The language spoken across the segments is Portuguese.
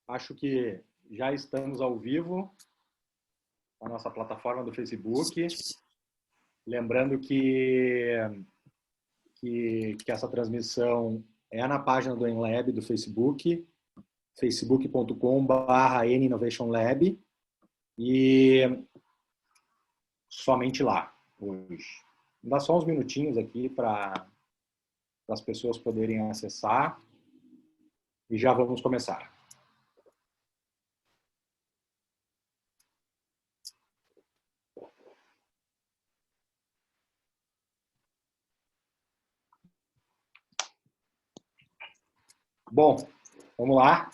Acho que já estamos ao vivo na nossa plataforma do Facebook. Lembrando que essa transmissão é na página do Enlab do Facebook, facebook.com/ninnovationlab, e somente lá hoje. Dá só uns minutinhos aqui para as pessoas poderem acessar e já vamos começar. Bom, vamos lá.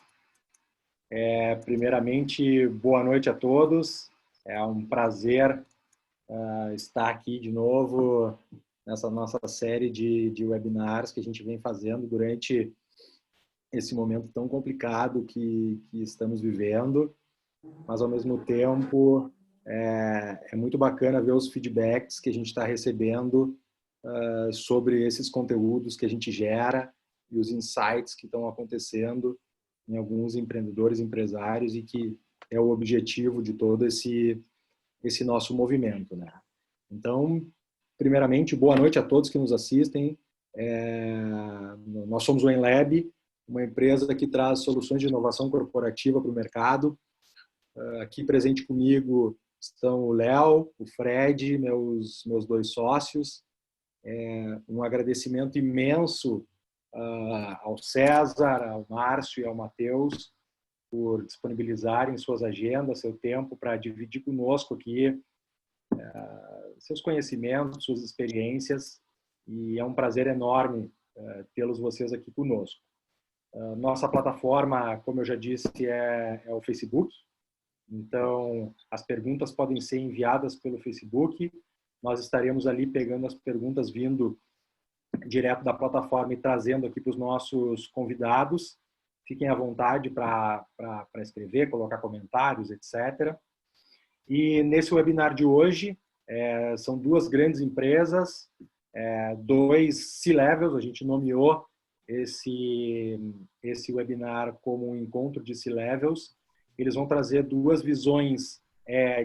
Primeiramente, boa noite a todos. É um prazer estar aqui de novo nessa nossa série de webinars que a gente vem fazendo durante esse momento tão complicado que estamos vivendo, mas ao mesmo tempo é muito bacana ver os feedbacks que a gente está recebendo sobre esses conteúdos que a gente gera e os insights que estão acontecendo em alguns empreendedores, empresários, e que é o objetivo de todo esse nosso movimento, né? Então, primeiramente, boa noite a todos que nos assistem. Nós somos o Enlab, uma empresa que traz soluções de inovação corporativa para o mercado. Aqui presente comigo estão o Léo, o Fred, meus dois sócios. Um agradecimento imenso ao César, ao Márcio e ao Matheus por disponibilizarem suas agendas, seu tempo para dividir conosco aqui seus conhecimentos, suas experiências, e é um prazer enorme tê-los vocês aqui conosco. Nossa plataforma, como eu já disse, é o Facebook, então as perguntas podem ser enviadas pelo Facebook, nós estaremos ali pegando as perguntas vindo direto da plataforma e trazendo aqui para os nossos convidados. Fiquem à vontade para escrever, colocar comentários, etc. E nesse webinar de hoje, são duas grandes empresas, dois C-Levels, a gente nomeou esse webinar como um encontro de C-Levels. Eles vão trazer duas visões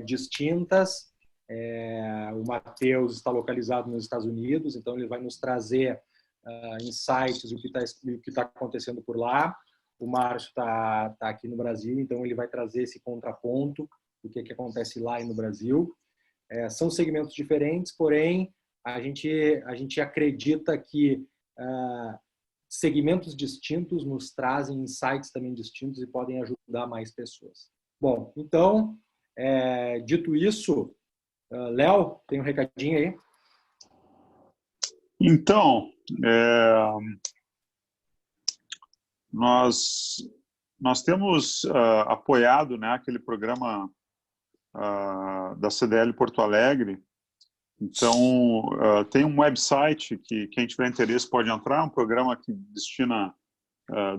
distintas. O Matheus está localizado nos Estados Unidos, então ele vai nos trazer insights do que está acontecendo por lá. O Márcio está aqui no Brasil, então ele vai trazer esse contraponto do que acontece lá e no Brasil. São segmentos diferentes, porém a gente acredita que segmentos distintos nos trazem insights também distintos e podem ajudar mais pessoas. Bom, então, dito isso, Léo, tem um recadinho aí? Então, nós temos apoiado, né, aquele programa da CDL Porto Alegre. Então, tem um website que quem tiver interesse pode entrar, um programa que destina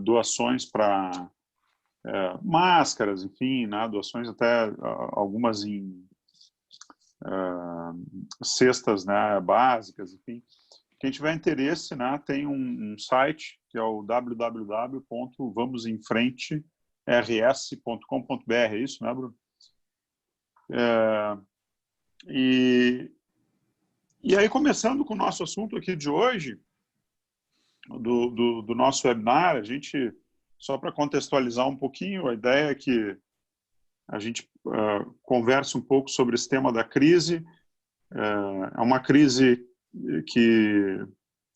doações para máscaras, enfim, né, doações até algumas em cestas, né, básicas, enfim. Quem tiver interesse, né, tem um site que é o www.vamosemfrente.rs.com.br, é isso, né, Bruno? E aí, começando com o nosso assunto aqui de hoje, do nosso webinar, a gente, só para contextualizar um pouquinho, a ideia é que a gente converse um pouco sobre esse tema da crise. É uma crise que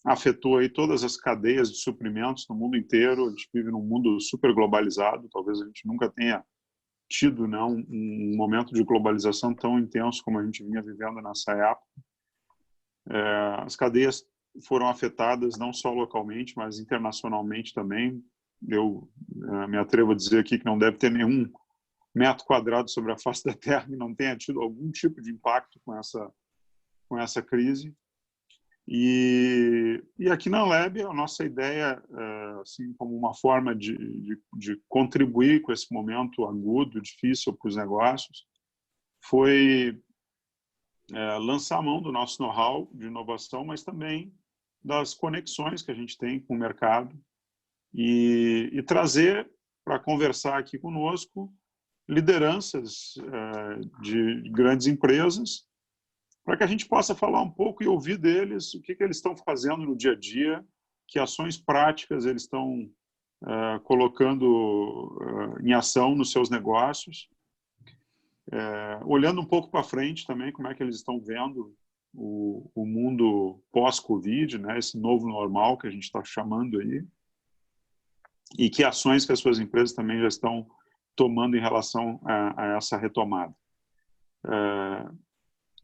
afetou aí todas as cadeias de suprimentos no mundo inteiro. A gente vive num mundo super globalizado, talvez a gente nunca tenha tido, né, um momento de globalização tão intenso como a gente vinha vivendo nessa época. As cadeias foram afetadas não só localmente, mas internacionalmente também. Eu me atrevo a dizer aqui que não deve ter nenhum metro quadrado sobre a face da Terra que não tenha tido algum tipo de impacto com essa crise. E aqui na Lab, a nossa ideia, assim, como uma forma de contribuir com esse momento agudo, difícil para os negócios, foi lançar a mão do nosso know-how de inovação, mas também das conexões que a gente tem com o mercado e trazer para conversar aqui conosco lideranças de grandes empresas, para que a gente possa falar um pouco e ouvir deles o que eles estão fazendo no dia a dia, que ações práticas eles estão colocando em ação nos seus negócios, olhando um pouco para frente também, como é que eles estão vendo o mundo pós-Covid, né, esse novo normal que a gente está chamando aí, e que ações que as suas empresas também já estão tomando em relação a essa retomada.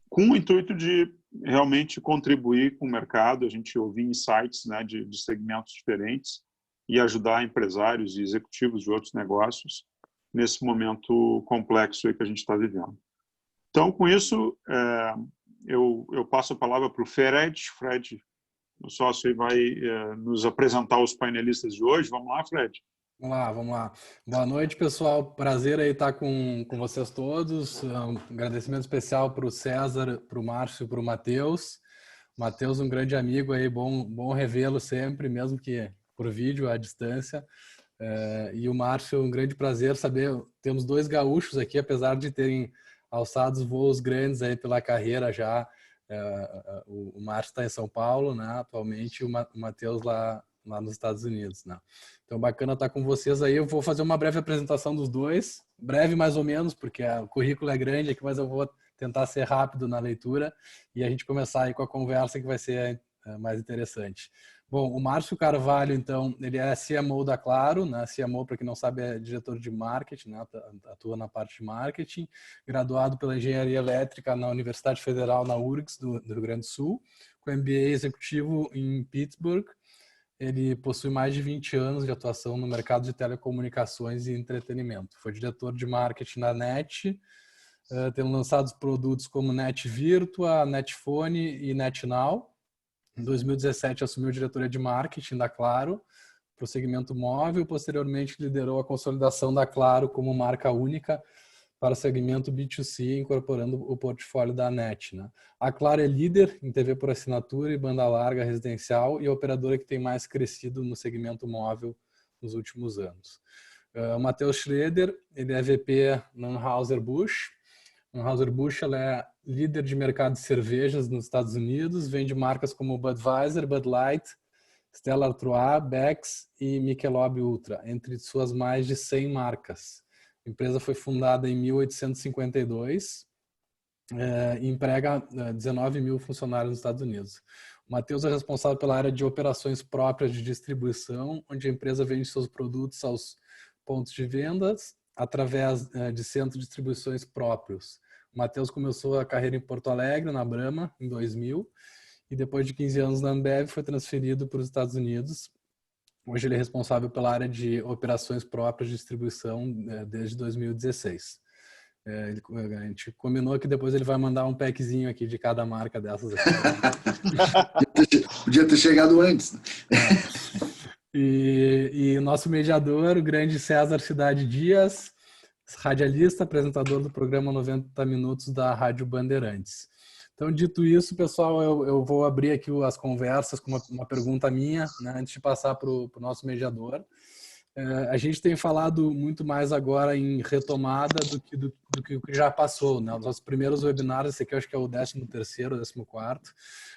Com o intuito de realmente contribuir com o mercado, a gente ouvir insights, né, de segmentos diferentes e ajudar empresários e executivos de outros negócios nesse momento complexo aí que a gente está vivendo. Então, com isso, eu passo a palavra para o Fred. Fred, o sócio, aí vai nos apresentar os painelistas de hoje. Vamos lá, Fred? Vamos lá. Boa noite, pessoal. Prazer aí estar com vocês todos. Um agradecimento especial para o César, para o Márcio e para o Matheus. Matheus, um grande amigo aí, bom revê-lo sempre, mesmo que por vídeo, à distância. E o Márcio, um grande prazer saber. Temos dois gaúchos aqui, apesar de terem alçado voos grandes aí pela carreira já. O Márcio está em São Paulo, né, atualmente, e o Matheus lá nos Estados Unidos, né? Então, bacana estar com vocês aí. Eu vou fazer uma breve apresentação dos dois, breve mais ou menos, porque o currículo é grande aqui, mas eu vou tentar ser rápido na leitura e a gente começar aí com a conversa que vai ser mais interessante. Bom, o Márcio Carvalho, então, ele é CMO da Claro, né? CMO, para quem não sabe, é diretor de marketing, né? Atua na parte de marketing, graduado pela Engenharia Elétrica na Universidade Federal, na URGS, do Rio Grande do Sul, com MBA executivo em Pittsburgh. Ele possui mais de 20 anos de atuação no mercado de telecomunicações e entretenimento. Foi diretor de marketing na NET, tendo lançado produtos como NET Virtua, NetPhone e NetNow. Em 2017, assumiu a diretoria de marketing da Claro para o segmento móvel. Posteriormente, liderou a consolidação da Claro como marca única para o segmento B2C, incorporando o portfólio da NET, né? A Claro é líder em TV por assinatura e banda larga residencial e a operadora que tem mais crescido no segmento móvel nos últimos anos. O Matheus Schroeder, ele é VP na Anheuser-Busch. Anheuser-Busch, ela é líder de mercado de cervejas nos Estados Unidos, vende marcas como Budweiser, Bud Light, Stella Artois, Beck's e Michelob Ultra, entre suas mais de 100 marcas. A empresa foi fundada em 1852 e emprega 19 mil funcionários nos Estados Unidos. O Matheus é responsável pela área de operações próprias de distribuição, onde a empresa vende seus produtos aos pontos de vendas através de centros de distribuições próprios. O Matheus começou a carreira em Porto Alegre, na Brahma, em 2000, e depois de 15 anos na Ambev foi transferido para os Estados Unidos. Hoje ele é responsável pela área de operações próprias de distribuição desde 2016. A gente combinou que depois ele vai mandar um packzinho aqui de cada marca dessas aqui. Podia ter chegado antes. E o nosso mediador, o grande César Cidade Dias, radialista, apresentador do programa 90 Minutos da Rádio Bandeirantes. Então, dito isso, pessoal, eu vou abrir aqui as conversas com uma pergunta minha, né, antes de passar para o nosso mediador. A gente tem falado muito mais agora em retomada do que o que já passou, né? Os nossos primeiros webinars, esse aqui eu acho que é o 13º, 14º,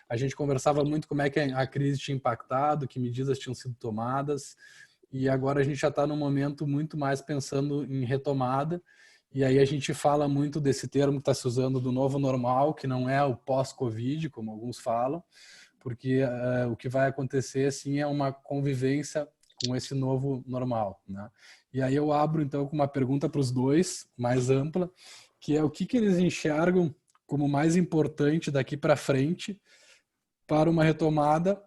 a gente conversava muito como é que a crise tinha impactado, que medidas tinham sido tomadas, e agora a gente já está num momento muito mais pensando em retomada. E aí a gente fala muito desse termo que está se usando do novo normal, que não é o pós-Covid, como alguns falam, porque o que vai acontecer, assim, é uma convivência com esse novo normal, né? E aí eu abro, então, com uma pergunta para os dois, mais ampla, que é o que eles enxergam como mais importante daqui para frente para uma retomada,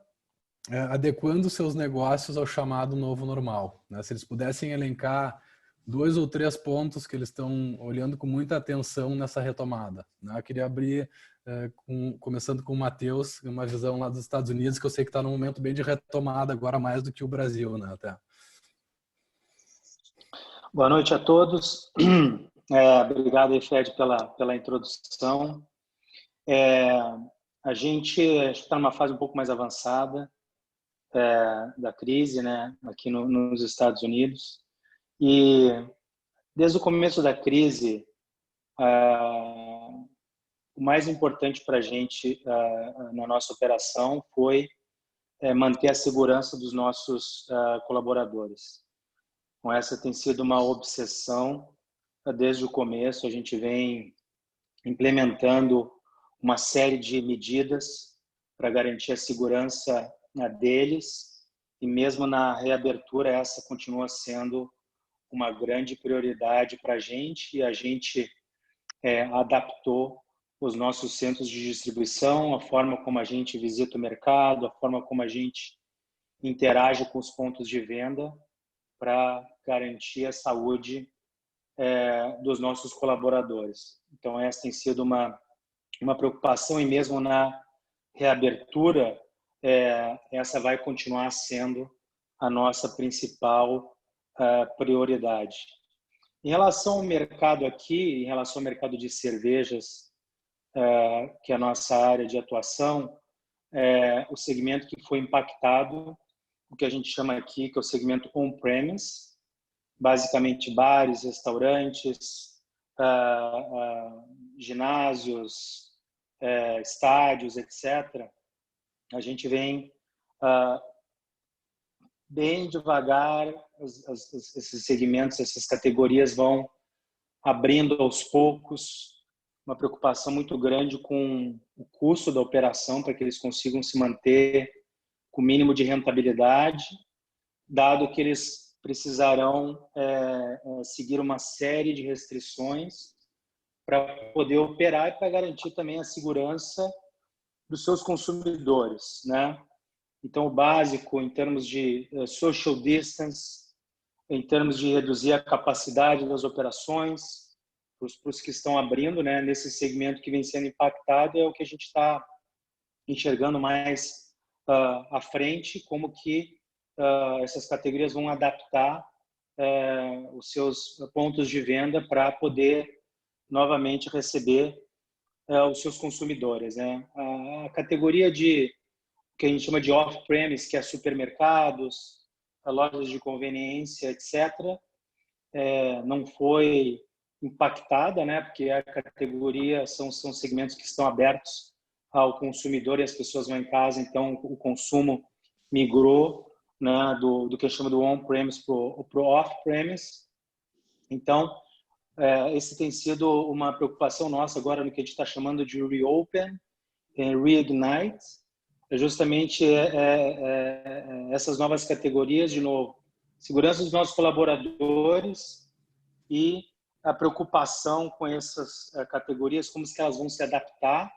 adequando seus negócios ao chamado novo normal, né? Se eles pudessem elencar 2 ou 3 pontos que eles estão olhando com muita atenção nessa retomada, né? Eu queria abrir começando com o Matheus, uma visão lá dos Estados Unidos, que eu sei que está num momento bem de retomada agora, mais do que o Brasil, né? Até. Boa noite a todos. Obrigado aí, Fred, pela introdução. A gente está numa fase um pouco mais avançada da crise, né? Aqui nos Estados Unidos. E desde o começo da crise, o mais importante para a gente na nossa operação foi manter a segurança dos nossos colaboradores. Então, essa tem sido uma obsessão desde o começo. A gente vem implementando uma série de medidas para garantir a segurança deles, e mesmo na reabertura essa continua sendo uma grande prioridade para a gente, e a gente adaptou os nossos centros de distribuição, a forma como a gente visita o mercado, a forma como a gente interage com os pontos de venda para garantir a saúde dos nossos colaboradores. Então, essa tem sido uma preocupação, e mesmo na reabertura, essa vai continuar sendo a nossa principal prioridade. Em relação ao mercado aqui, em relação ao mercado de cervejas, que é a nossa área de atuação, o segmento que foi impactado, o que a gente chama aqui, que é o segmento on-premise, basicamente bares, restaurantes, ginásios, estádios, etc. A gente vem bem devagar, esses segmentos, essas categorias vão abrindo aos poucos, uma preocupação muito grande com o custo da operação para que eles consigam se manter com o mínimo de rentabilidade, dado que eles precisarão seguir uma série de restrições para poder operar e para garantir também a segurança dos seus consumidores, né? Então, o básico em termos de social distance, em termos de reduzir a capacidade das operações, para os que estão abrindo, né, nesse segmento que vem sendo impactado, é o que a gente está enxergando mais à frente, como que essas categorias vão adaptar os seus pontos de venda para poder novamente receber os seus consumidores, né? A categoria de que a gente chama de off-premise, que é supermercados, lojas de conveniência, etc., não foi impactada, né? Porque a categoria são segmentos que estão abertos ao consumidor e as pessoas vão em casa, então o consumo migrou, né, do que a gente chama do on-premise para o off-premise. Então, esse tem sido uma preocupação nossa agora no que a gente está chamando de reopen, reignite, justamente essas novas categorias, de novo, segurança dos nossos colaboradores e a preocupação com essas categorias, como que elas vão se adaptar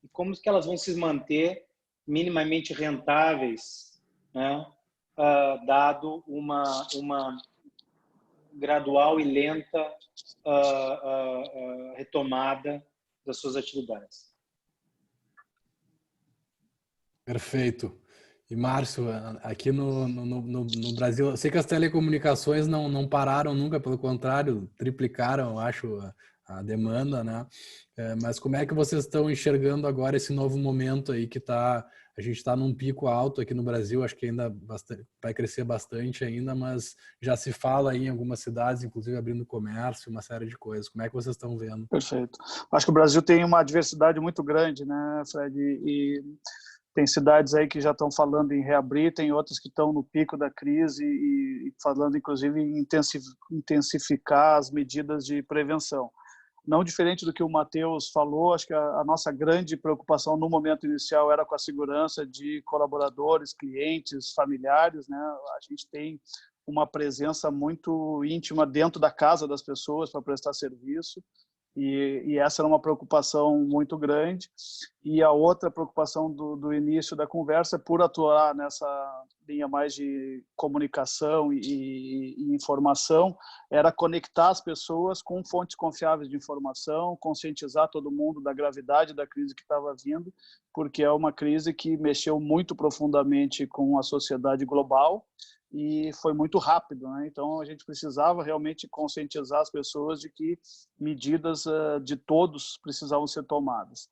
e como que elas vão se manter minimamente rentáveis, né, dado uma gradual e lenta retomada das suas atividades. Perfeito. E, Márcio, aqui no Brasil, eu sei que as telecomunicações não pararam nunca, pelo contrário, triplicaram, eu acho, a demanda, né? Mas como é que vocês estão enxergando agora esse novo momento aí que a gente está num pico alto aqui no Brasil, acho que ainda vai crescer bastante ainda, mas já se fala aí em algumas cidades, inclusive abrindo comércio, uma série de coisas. Como é que vocês estão vendo? Perfeito. Acho que o Brasil tem uma diversidade muito grande, né, Fred? E tem cidades aí que já estão falando em reabrir, tem outras que estão no pico da crise e falando, inclusive, em intensificar as medidas de prevenção. Não diferente do que o Matheus falou, acho que a nossa grande preocupação no momento inicial era com a segurança de colaboradores, clientes, familiares, né? A gente tem uma presença muito íntima dentro da casa das pessoas para prestar serviço. E essa era uma preocupação muito grande. E a outra preocupação do início da conversa, por atuar nessa linha mais de comunicação e informação, era conectar as pessoas com fontes confiáveis de informação, conscientizar todo mundo da gravidade da crise que estava vindo, porque é uma crise que mexeu muito profundamente com a sociedade global e foi muito rápido, né? Então a gente precisava realmente conscientizar as pessoas de que medidas de todos precisavam ser tomadas.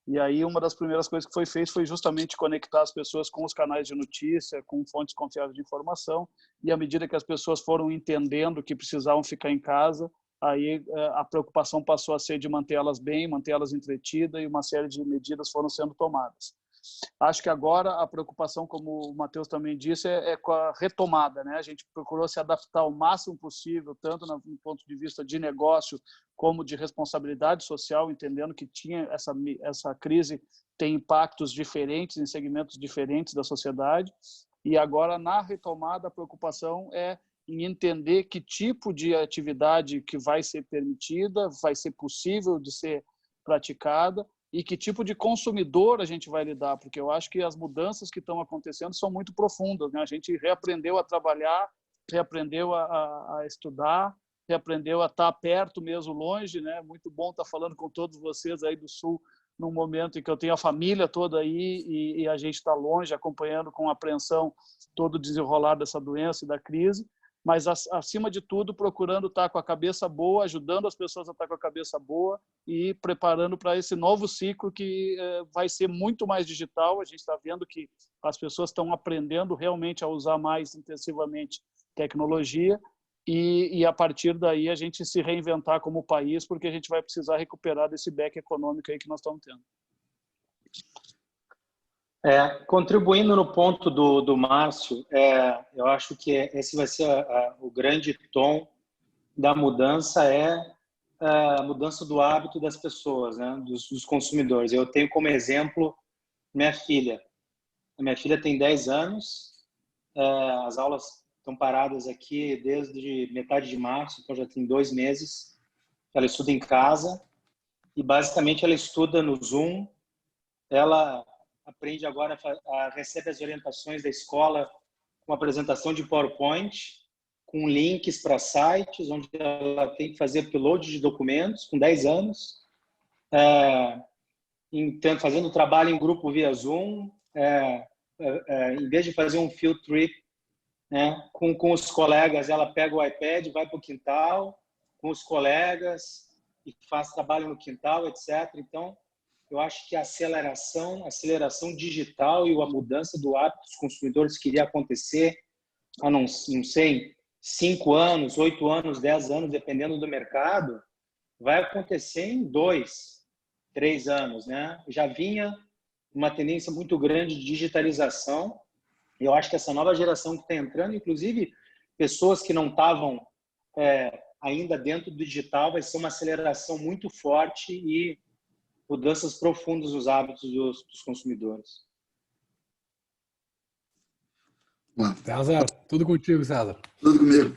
E aí uma das primeiras coisas que foi feita foi justamente conectar as pessoas com os canais de notícia, com fontes confiáveis de informação, e à medida que as pessoas foram entendendo que precisavam ficar em casa, aí a preocupação passou a ser de mantê-las bem, mantê-las entretidas, e uma série de medidas foram sendo tomadas. Acho que agora a preocupação, como o Matheus também disse, é com a retomada, né? A gente procurou se adaptar o máximo possível, tanto no ponto de vista de negócio como de responsabilidade social, entendendo que tinha essa crise tem impactos diferentes em segmentos diferentes da sociedade. E agora, na retomada, a preocupação é em entender que tipo de atividade que vai ser permitida, vai ser possível de ser praticada, e que tipo de consumidor a gente vai lidar, porque eu acho que as mudanças que estão acontecendo são muito profundas, né? A gente reaprendeu a trabalhar, reaprendeu a estudar, reaprendeu a estar perto mesmo, longe, né? Muito bom estar falando com todos vocês aí do Sul, num momento em que eu tenho a família toda aí e a gente está longe, acompanhando com apreensão todo o desenrolar dessa doença e da crise, mas, acima de tudo, procurando estar com a cabeça boa, ajudando as pessoas a estar com a cabeça boa e preparando para esse novo ciclo que vai ser muito mais digital. A gente está vendo que as pessoas estão aprendendo realmente a usar mais intensivamente tecnologia e a partir daí, a gente se reinventar como país, porque a gente vai precisar recuperar desse back econômico aí que nós estamos tendo. Contribuindo no ponto do Márcio, eu acho que esse vai ser o grande tom da mudança, a mudança do hábito das pessoas, né, dos consumidores. Eu tenho como exemplo minha filha. A minha filha tem 10 anos, as aulas estão paradas aqui desde metade de março, então já tem 2 meses. Ela estuda em casa e basicamente ela estuda no Zoom. Ela aprende agora, recebe as orientações da escola com apresentação de PowerPoint, com links para sites, onde ela tem que fazer upload de documentos, com 10 anos, fazendo trabalho em grupo via Zoom, em vez de fazer um field trip, né, com os colegas, ela pega o iPad, vai para o quintal, com os colegas, e faz trabalho no quintal, etc. Então, eu acho que a aceleração digital e a mudança do hábito dos consumidores que iria acontecer, não sei, 5 anos, 8 anos, 10 anos, dependendo do mercado, vai acontecer em 2, 3 anos, né? Já vinha uma tendência muito grande de digitalização. Eu acho que essa nova geração que está entrando, inclusive pessoas que não estavam ainda dentro do digital, vai ser uma aceleração muito forte e mudanças profundas nos hábitos dos consumidores. César, tudo contigo, César. Tudo comigo.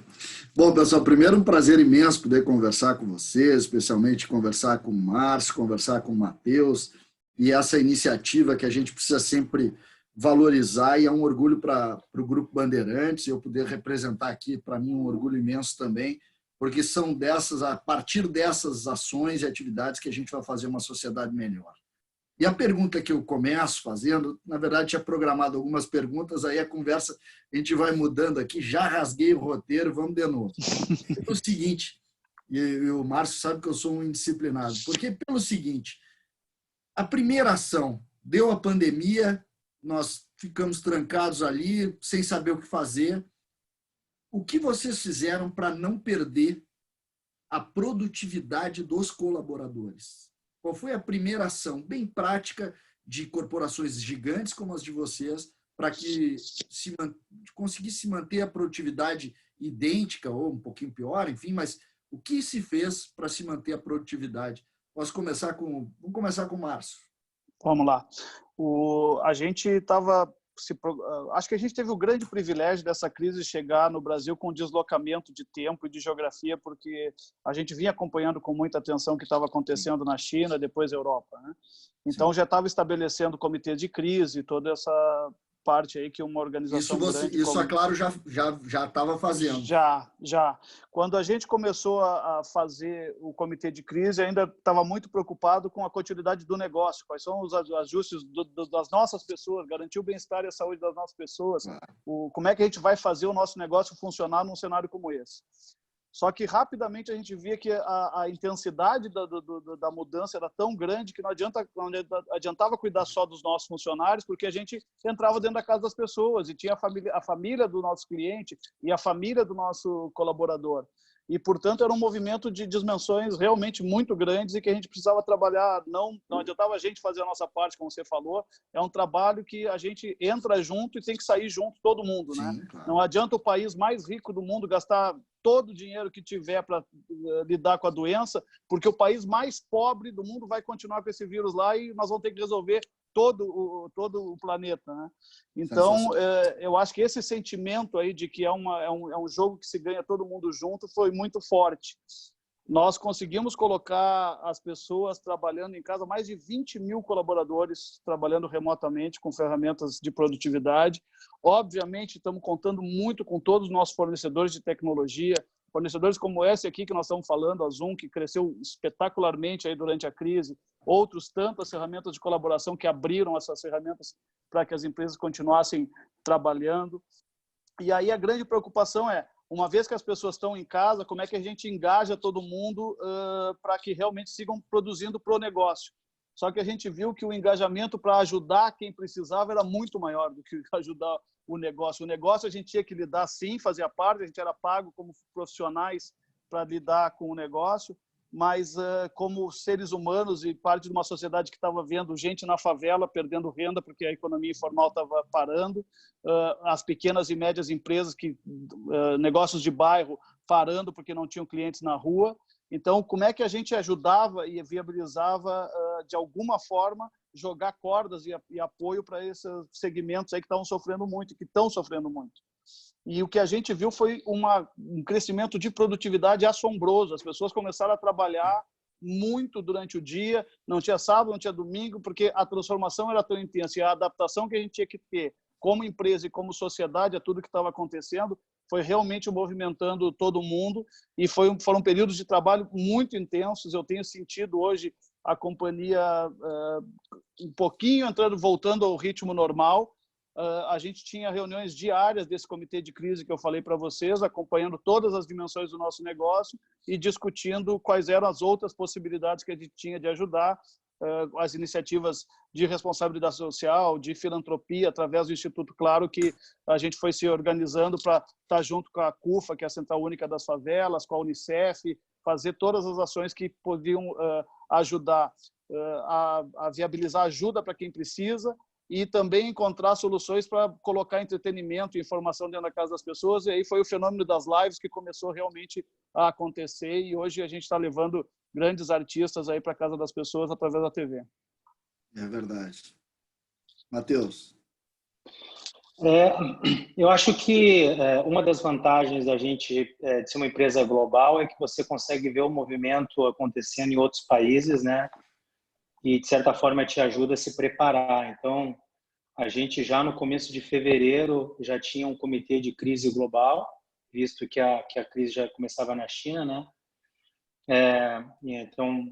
Bom, pessoal, primeiro um prazer imenso poder conversar com vocês, especialmente conversar com o Márcio, conversar com o Matheus, e essa iniciativa que a gente precisa sempre valorizar, e é um orgulho para o Grupo Bandeirantes, eu poder representar aqui, para mim, um orgulho imenso também, porque são a partir dessas ações e atividades que a gente vai fazer uma sociedade melhor. E a pergunta que eu começo fazendo, na verdade, tinha programado algumas perguntas, aí a conversa, a gente vai mudando aqui, já rasguei o roteiro, vamos de novo. Pelo seguinte, e o Márcio sabe que eu sou um indisciplinado, porque pelo seguinte, a primeira ação, deu a pandemia, nós ficamos trancados ali, sem saber o que fazer. O que vocês fizeram para não perder a produtividade dos colaboradores? Qual foi a primeira ação bem prática de corporações gigantes como as de vocês para que conseguisse manter a produtividade idêntica ou um pouquinho pior, enfim, mas o que se fez para se manter a produtividade? Vamos começar com o Márcio. Vamos lá. A gente estava... Acho que a gente teve o grande privilégio dessa crise chegar no Brasil com deslocamento de tempo e de geografia, porque a gente vinha acompanhando com muita atenção o que estava acontecendo na China, depois Europa, né? Então, já estava estabelecendo comitê de crise, toda essa parte aí que uma organização grande... Isso, a Claro já estava fazendo. Já. Quando a gente começou a fazer o comitê de crise, ainda estava muito preocupado com a continuidade do negócio, quais são os ajustes das nossas pessoas, garantir o bem-estar e a saúde das nossas pessoas, como é que a gente vai fazer o nosso negócio funcionar num cenário como esse. Só que rapidamente a gente via que a intensidade da mudança era tão grande que não adiantava cuidar só dos nossos funcionários, porque a gente entrava dentro da casa das pessoas e tinha a família do nosso cliente e a família do nosso colaborador. E, portanto, era um movimento de dimensões realmente muito grandes e que a gente precisava trabalhar. Não adiantava a gente fazer a nossa parte, como você falou. É um trabalho que a gente entra junto e tem que sair junto todo mundo, né? Sim, claro. Não adianta o país mais rico do mundo gastar todo o dinheiro que tiver para lidar com a doença, porque o país mais pobre do mundo vai continuar com esse vírus lá e nós vamos ter que resolver todo o planeta, né? Então, eu acho que esse sentimento aí de que é um jogo que se ganha todo mundo junto foi muito forte. Nós conseguimos colocar as pessoas trabalhando em casa, mais de 20 mil colaboradores trabalhando remotamente com ferramentas de produtividade. Obviamente, estamos contando muito com todos os nossos fornecedores de tecnologia, fornecedores como esse aqui que nós estamos falando, a Zoom, que cresceu espetacularmente aí durante a crise, outros tantas ferramentas de colaboração que abriram essas ferramentas para que as empresas continuassem trabalhando. E aí a grande preocupação é, uma vez que as pessoas estão em casa, como é que a gente engaja todo mundo para que realmente sigam produzindo para o negócio? Só que a gente viu que o engajamento para ajudar quem precisava era muito maior do que ajudar o negócio. O negócio a gente tinha que lidar, sim, fazia parte, a gente era pago como profissionais para lidar com o negócio, mas como seres humanos e parte de uma sociedade que estava vendo gente na favela perdendo renda porque a economia informal estava parando, as pequenas e médias empresas, negócios de bairro parando porque não tinham clientes na rua. Então, como é que a gente ajudava e viabilizava, de alguma forma, jogar cordas e apoio para esses segmentos aí que estavam sofrendo muito, que estão sofrendo muito? E o que a gente viu foi um crescimento de produtividade assombroso. As pessoas começaram a trabalhar muito durante o dia, não tinha sábado, não tinha domingo, porque a transformação era tão intensa e a adaptação que a gente tinha que ter como empresa e como sociedade a tudo que estava acontecendo foi realmente movimentando todo mundo e foram períodos de trabalho muito intensos. Eu tenho sentido hoje a companhia um pouquinho voltando ao ritmo normal. A gente tinha reuniões diárias desse comitê de crise que eu falei para vocês, acompanhando todas as dimensões do nosso negócio e discutindo quais eram as outras possibilidades que a gente tinha de ajudar, as iniciativas de responsabilidade social, de filantropia, através do Instituto Claro, que a gente foi se organizando para estar junto com a CUFA, que é a Central Única das Favelas, com a Unicef, fazer todas as ações que podiam ajudar a viabilizar ajuda para quem precisa e também encontrar soluções para colocar entretenimento e informação dentro da casa das pessoas. E aí foi o fenômeno das lives que começou realmente a acontecer e hoje a gente está levando grandes artistas aí para a casa das pessoas através da TV. É verdade. Matheus? Eu acho que uma das vantagens da gente de ser uma empresa global é que você consegue ver o movimento acontecendo em outros países, né? E, de certa forma, te ajuda a se preparar. Então, a gente já no começo de fevereiro já tinha um comitê de crise global, visto que a crise já começava na China, né? Então,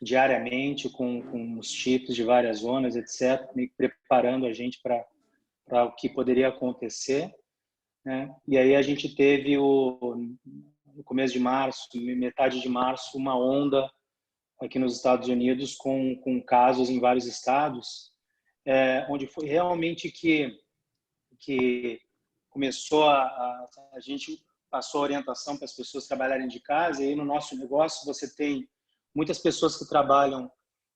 diariamente, com os chips de várias zonas, etc., preparando a gente para o que poderia acontecer, né? E aí a gente teve, no começo de março, metade de março, uma onda aqui nos Estados Unidos com casos em vários estados, onde foi realmente que começou a gente passou a orientação para as pessoas trabalharem de casa. E aí no nosso negócio você tem muitas pessoas que trabalham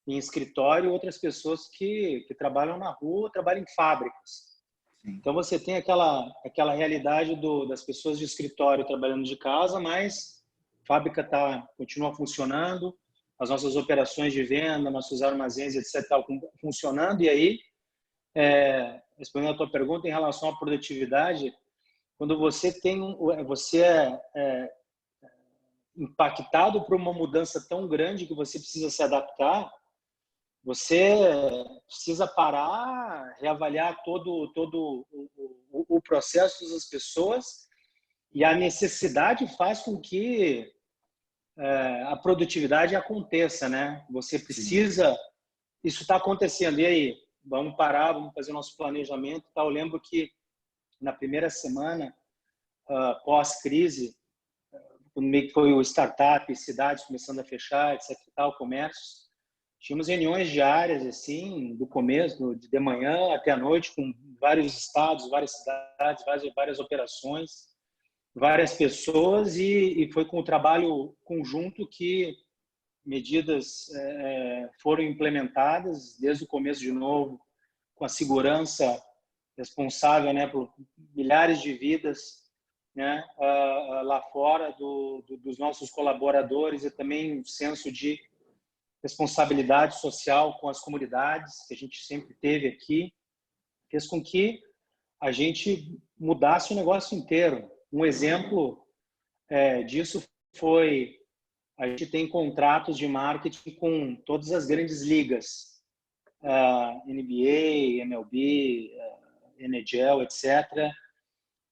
em escritório, outras pessoas que trabalham na rua, trabalham em fábricas. Então você tem aquela realidade das pessoas de escritório trabalhando de casa, mas a fábrica continua funcionando, as nossas operações de venda, nossos armazéns, etc., estão funcionando. E aí, respondendo a tua pergunta em relação à produtividade, quando você é impactado por uma mudança tão grande que você precisa se adaptar, você precisa parar, reavaliar todo o processo das pessoas, e a necessidade faz com que a produtividade aconteça, né? Você precisa... Isso está acontecendo. E aí? Vamos parar, vamos fazer o nosso planejamento. Eu lembro que na primeira semana pós-crise, meio que foi o startup, cidades começando a fechar, etc, tal, comércio. Tínhamos reuniões diárias, assim, do começo, de manhã até a noite, com vários estados, várias cidades, várias operações, várias pessoas, e foi com o trabalho conjunto que medidas foram implementadas desde o começo, de novo, com a segurança responsável, né, por milhares de vidas, né, lá fora dos nossos colaboradores, e também um senso de responsabilidade social com as comunidades que a gente sempre teve aqui, fez com que a gente mudasse o negócio inteiro. Um exemplo disso foi: a gente tem contratos de marketing com todas as grandes ligas, NBA, MLB, NHL, etc.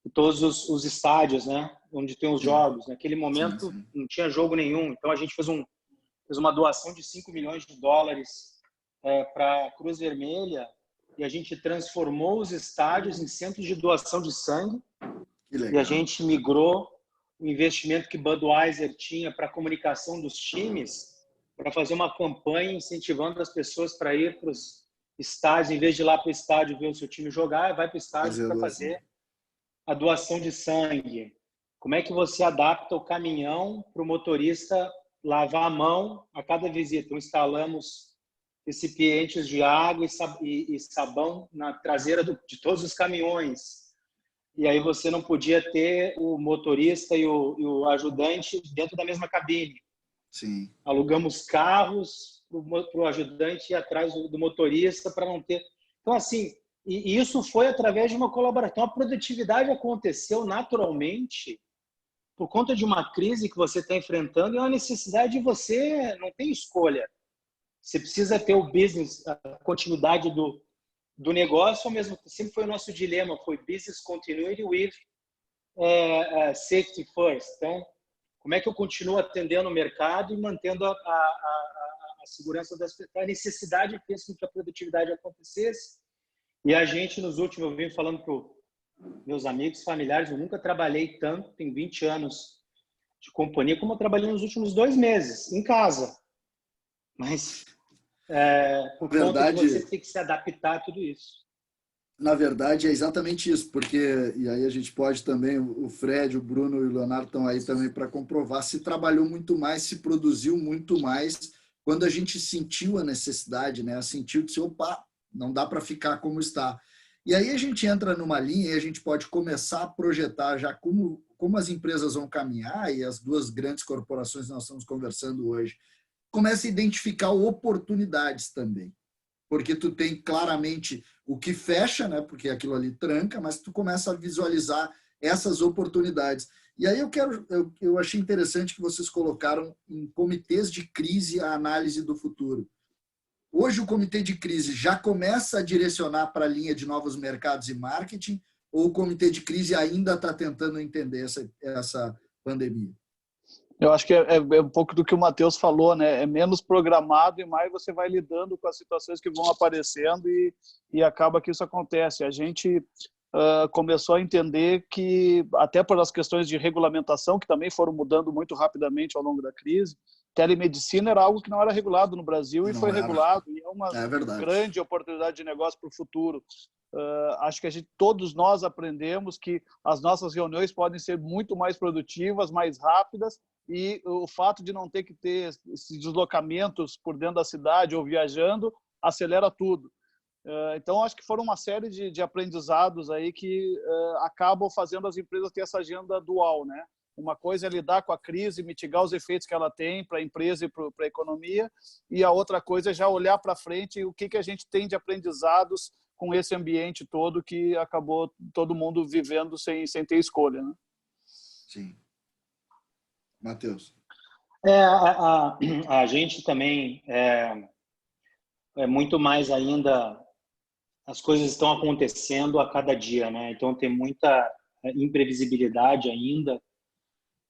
E todos os estádios, né, onde tem os jogos. Naquele momento não tinha jogo nenhum, então a gente fez uma doação de $5 milhões para a Cruz Vermelha, e a gente transformou os estádios em centros de doação de sangue. E a gente migrou o investimento que Budweiser tinha para a comunicação dos times para fazer uma campanha incentivando as pessoas para ir para os estádios, em vez de ir lá para o estádio ver o seu time jogar, vai para o estádio para fazer a doação de sangue. Como é que você adapta o caminhão para o motorista lavar a mão a cada visita? Então, instalamos recipientes de água e sabão na traseira de todos os caminhões. E aí você não podia ter o motorista e o ajudante dentro da mesma cabine. Sim. Alugamos carros para o ajudante ir atrás do motorista para não ter... Então, assim, e isso foi através de uma colaboração. A produtividade aconteceu naturalmente por conta de uma crise que você está enfrentando, e é uma necessidade de você não tem escolha. Você precisa ter o business, a continuidade do negócio, ao mesmo tempo. Sempre foi o nosso dilema, foi business continuity with safety first. Então, como é que eu continuo atendendo o mercado e mantendo a segurança das pessoas? A necessidade fez com que a produtividade acontecesse. E a gente, nos últimos, eu venho falando para meus amigos, familiares, eu nunca trabalhei tanto, tenho 20 anos de companhia, como eu trabalhei nos últimos 2 meses, em casa. Mas, por conta de você ter que se adaptar a tudo isso. Na verdade, é exatamente isso, porque, e aí a gente pode também, o Fred, o Bruno e o Leonardo estão aí também para comprovar, se trabalhou muito mais, se produziu muito mais, quando a gente sentiu a necessidade, né? Sentiu que, opa, não dá para ficar como está. E aí a gente entra numa linha e a gente pode começar a projetar já como as empresas vão caminhar, e as 2 grandes corporações que nós estamos conversando hoje, começa a identificar oportunidades também. Porque tu tem claramente o que fecha, né? Porque aquilo ali tranca, mas tu começa a visualizar essas oportunidades. E aí eu achei interessante que vocês colocaram em comitês de crise a análise do futuro. Hoje o comitê de crise já começa a direcionar para a linha de novos mercados e marketing, ou o comitê de crise ainda está tentando entender essa pandemia? Eu acho que é um pouco do que o Matheus falou, né? É menos programado e mais você vai lidando com as situações que vão aparecendo e acaba que isso acontece. A gente começou a entender que, até por as questões de regulamentação, que também foram mudando muito rapidamente ao longo da crise, telemedicina era algo que não era regulado no Brasil e foi regulado, e é uma grande oportunidade de negócio para o futuro. Acho que todos nós aprendemos que as nossas reuniões podem ser muito mais produtivas, mais rápidas, e o fato de não ter que ter esses deslocamentos por dentro da cidade ou viajando acelera tudo. Então, acho que foram uma série de aprendizados aí que acabam fazendo as empresas ter essa agenda dual, né? Uma coisa é lidar com a crise, mitigar os efeitos que ela tem para a empresa e para a economia, e a outra coisa é já olhar para frente o que a gente tem de aprendizados com esse ambiente todo que acabou todo mundo vivendo sem ter escolha, né? Sim. Matheus. A gente também é muito mais ainda, as coisas estão acontecendo a cada dia, né? Então tem muita imprevisibilidade ainda.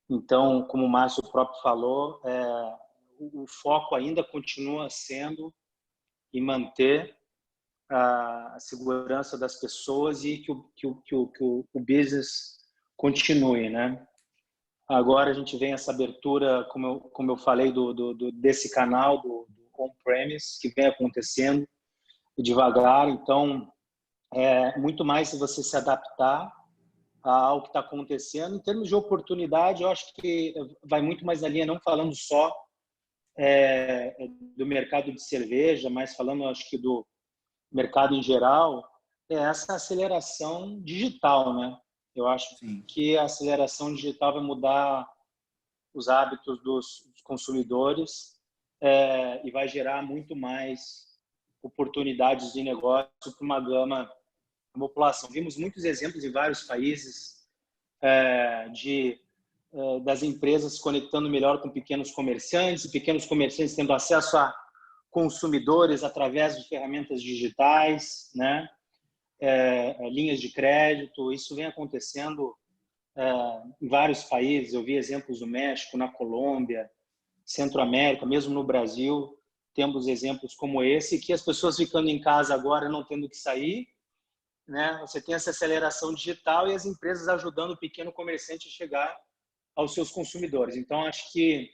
Então, como o Márcio próprio falou, o foco ainda continua sendo em manter a segurança das pessoas e que o business continue, né? Agora a gente vê essa abertura, como eu falei, desse canal, do on-premise, que vem acontecendo devagar. Então, muito mais se você se adaptar ao que está acontecendo. Em termos de oportunidade, eu acho que vai muito mais na linha, não falando só do mercado de cerveja, mas falando, acho que do mercado em geral, essa aceleração digital, né? Eu acho Sim. que a aceleração digital vai mudar os hábitos dos consumidores e vai gerar muito mais oportunidades de negócio para uma gama da população. Vimos muitos exemplos em vários países das empresas se conectando melhor com pequenos comerciantes, e pequenos comerciantes tendo acesso a consumidores através de ferramentas digitais, né? Linhas de crédito. Isso vem acontecendo em vários países. Eu vi exemplos no México, na Colômbia, Centro-América, mesmo no Brasil. Temos exemplos como esse, que as pessoas ficando em casa agora, não tendo que sair, né? Você tem essa aceleração digital e as empresas ajudando o pequeno comerciante a chegar aos seus consumidores. Então, acho que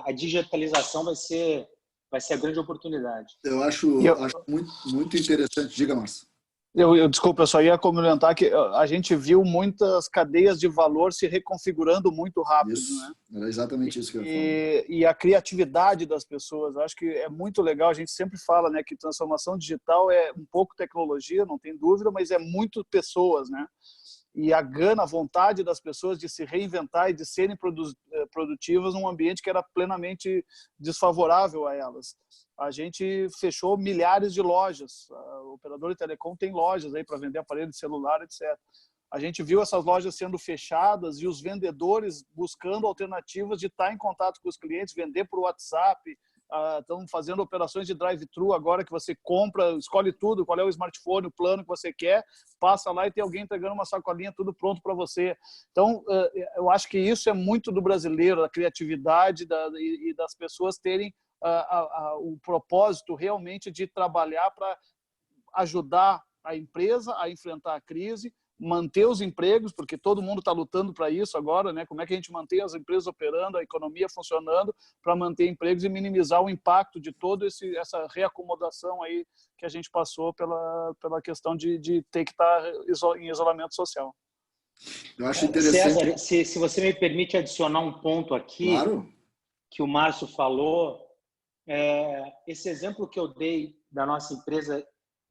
a digitalização vai ser a grande oportunidade. Eu acho muito, muito interessante. Diga, Márcio. Desculpa, eu só ia comentar que a gente viu muitas cadeias de valor se reconfigurando muito rápido. Isso, né? era exatamente isso que eu ia falar. E a criatividade das pessoas, eu acho que é muito legal. A gente sempre fala, né, que transformação digital é um pouco tecnologia, não tem dúvida, mas é muito pessoas, né? E a gana, a vontade das pessoas de se reinventar e de serem produtivas num ambiente que era plenamente desfavorável a elas. A gente fechou milhares de lojas. O operador de telecom tem lojas aí para vender aparelho de celular, etc. A gente viu essas lojas sendo fechadas e os vendedores buscando alternativas de estar em contato com os clientes, vender por WhatsApp. Estão fazendo operações de drive-thru agora, que você compra, escolhe tudo, qual é o smartphone, o plano que você quer, passa lá e tem alguém entregando uma sacolinha, tudo pronto para você. Então, eu acho que isso é muito do brasileiro, a criatividade e das pessoas terem o propósito realmente de trabalhar para ajudar a empresa a enfrentar a crise, manter os empregos, porque todo mundo está lutando para isso agora, né? Como é que a gente mantém as empresas operando, a economia funcionando para manter empregos e minimizar o impacto de toda essa reacomodação aí que a gente passou pela questão de ter que estar em isolamento social. Eu acho interessante. César, se você me permite adicionar um ponto aqui, claro, que o Márcio falou, esse exemplo que eu dei da nossa empresa,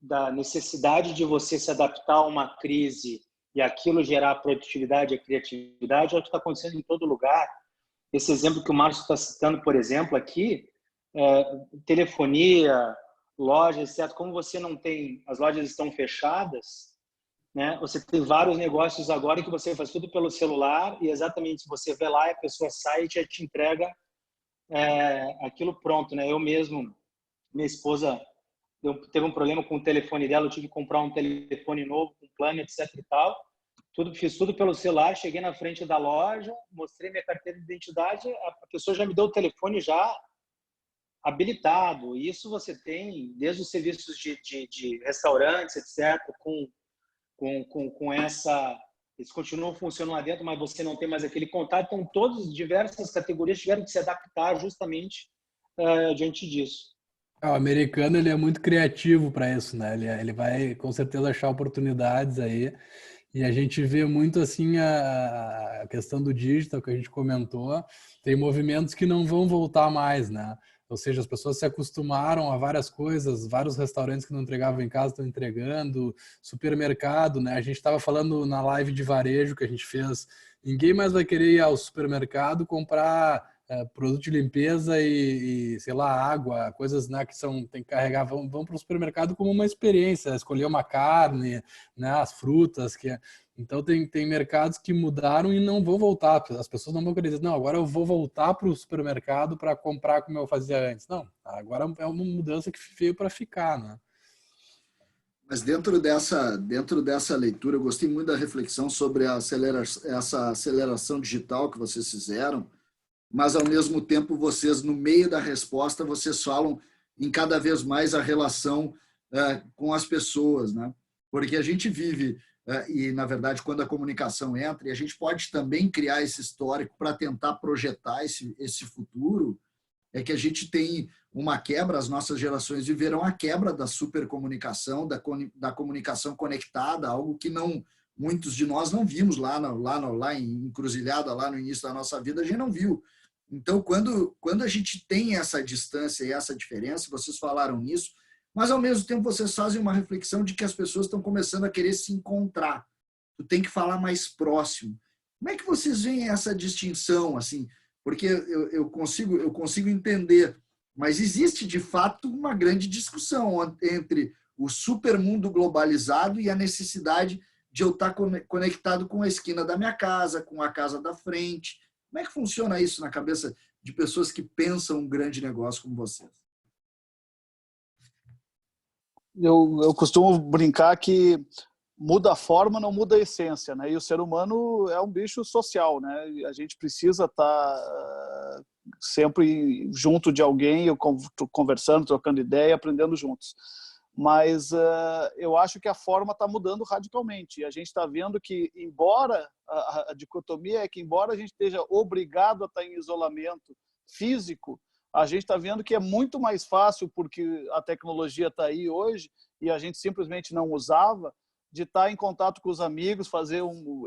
da necessidade de você se adaptar a uma crise e aquilo gerar produtividade e criatividade, é o que está acontecendo em todo lugar. Esse exemplo que o Márcio está citando, por exemplo, aqui, telefonia, lojas, etc. Como você não tem, as lojas estão fechadas, né? Você tem vários negócios agora em que você faz tudo pelo celular e exatamente você vê lá e a pessoa sai e te entrega aquilo pronto, né? Eu mesmo, minha esposa teve um problema com o telefone dela, eu tive que comprar um telefone novo, com plano, etc e tal. Fiz tudo pelo celular, cheguei na frente da loja, mostrei minha carteira de identidade, a pessoa já me deu o telefone já habilitado. Isso você tem desde os serviços de restaurantes, etc, com essa... Eles continuam funcionando lá dentro, mas você não tem mais aquele contato. Então, todas diversas categorias tiveram que se adaptar justamente diante disso. O americano, ele é muito criativo para isso, né? Ele vai com certeza achar oportunidades aí. E a gente vê muito assim a questão do digital que a gente comentou. Tem movimentos que não vão voltar mais, né? Ou seja, as pessoas se acostumaram a várias coisas, vários restaurantes que não entregavam em casa estão entregando, supermercado, né? A gente estava falando na live de varejo que a gente fez, ninguém mais vai querer ir ao supermercado comprar produto de limpeza e, sei lá, água, coisas, né, que tem que carregar, vão para o supermercado como uma experiência, escolher uma carne, né, as frutas, então tem mercados que mudaram e não vão voltar, as pessoas não vão querer dizer, não, agora eu vou voltar para o supermercado para comprar como eu fazia antes. Não, agora é uma mudança que veio para ficar, né? Mas dentro dessa leitura, eu gostei muito da reflexão sobre essa aceleração digital que vocês fizeram, mas, ao mesmo tempo, vocês, no meio da resposta, vocês falam em cada vez mais a relação com as pessoas, né? Porque a gente vive e, na verdade, quando a comunicação entra, e a gente pode também criar esse histórico para tentar projetar esse futuro, é que a gente tem uma quebra, as nossas gerações viverão a quebra da supercomunicação, da comunicação conectada, algo que muitos de nós não vimos lá em Encruzilhada, lá no início da nossa vida, a gente não viu. Então, quando a gente tem essa distância e essa diferença, vocês falaram nisso, mas, ao mesmo tempo, vocês fazem uma reflexão de que as pessoas estão começando a querer se encontrar. Tu tem que falar mais próximo. Como é que vocês veem essa distinção, assim? Porque eu consigo entender, mas existe, de fato, uma grande discussão entre o supermundo globalizado e a necessidade de eu estar conectado com a esquina da minha casa, com a casa da frente. Como é que funciona isso na cabeça de pessoas que pensam um grande negócio como vocês? Eu costumo brincar que muda a forma, não muda a essência, né? E o ser humano é um bicho social, né? E a gente precisa estar sempre junto de alguém, conversando, trocando ideia, aprendendo juntos. Mas eu acho que a forma está mudando radicalmente. E a gente está vendo que, embora a dicotomia é que, embora a gente esteja obrigado a estar em isolamento físico, a gente está vendo que é muito mais fácil, porque a tecnologia está aí hoje e a gente simplesmente não usava, de estar em contato com os amigos,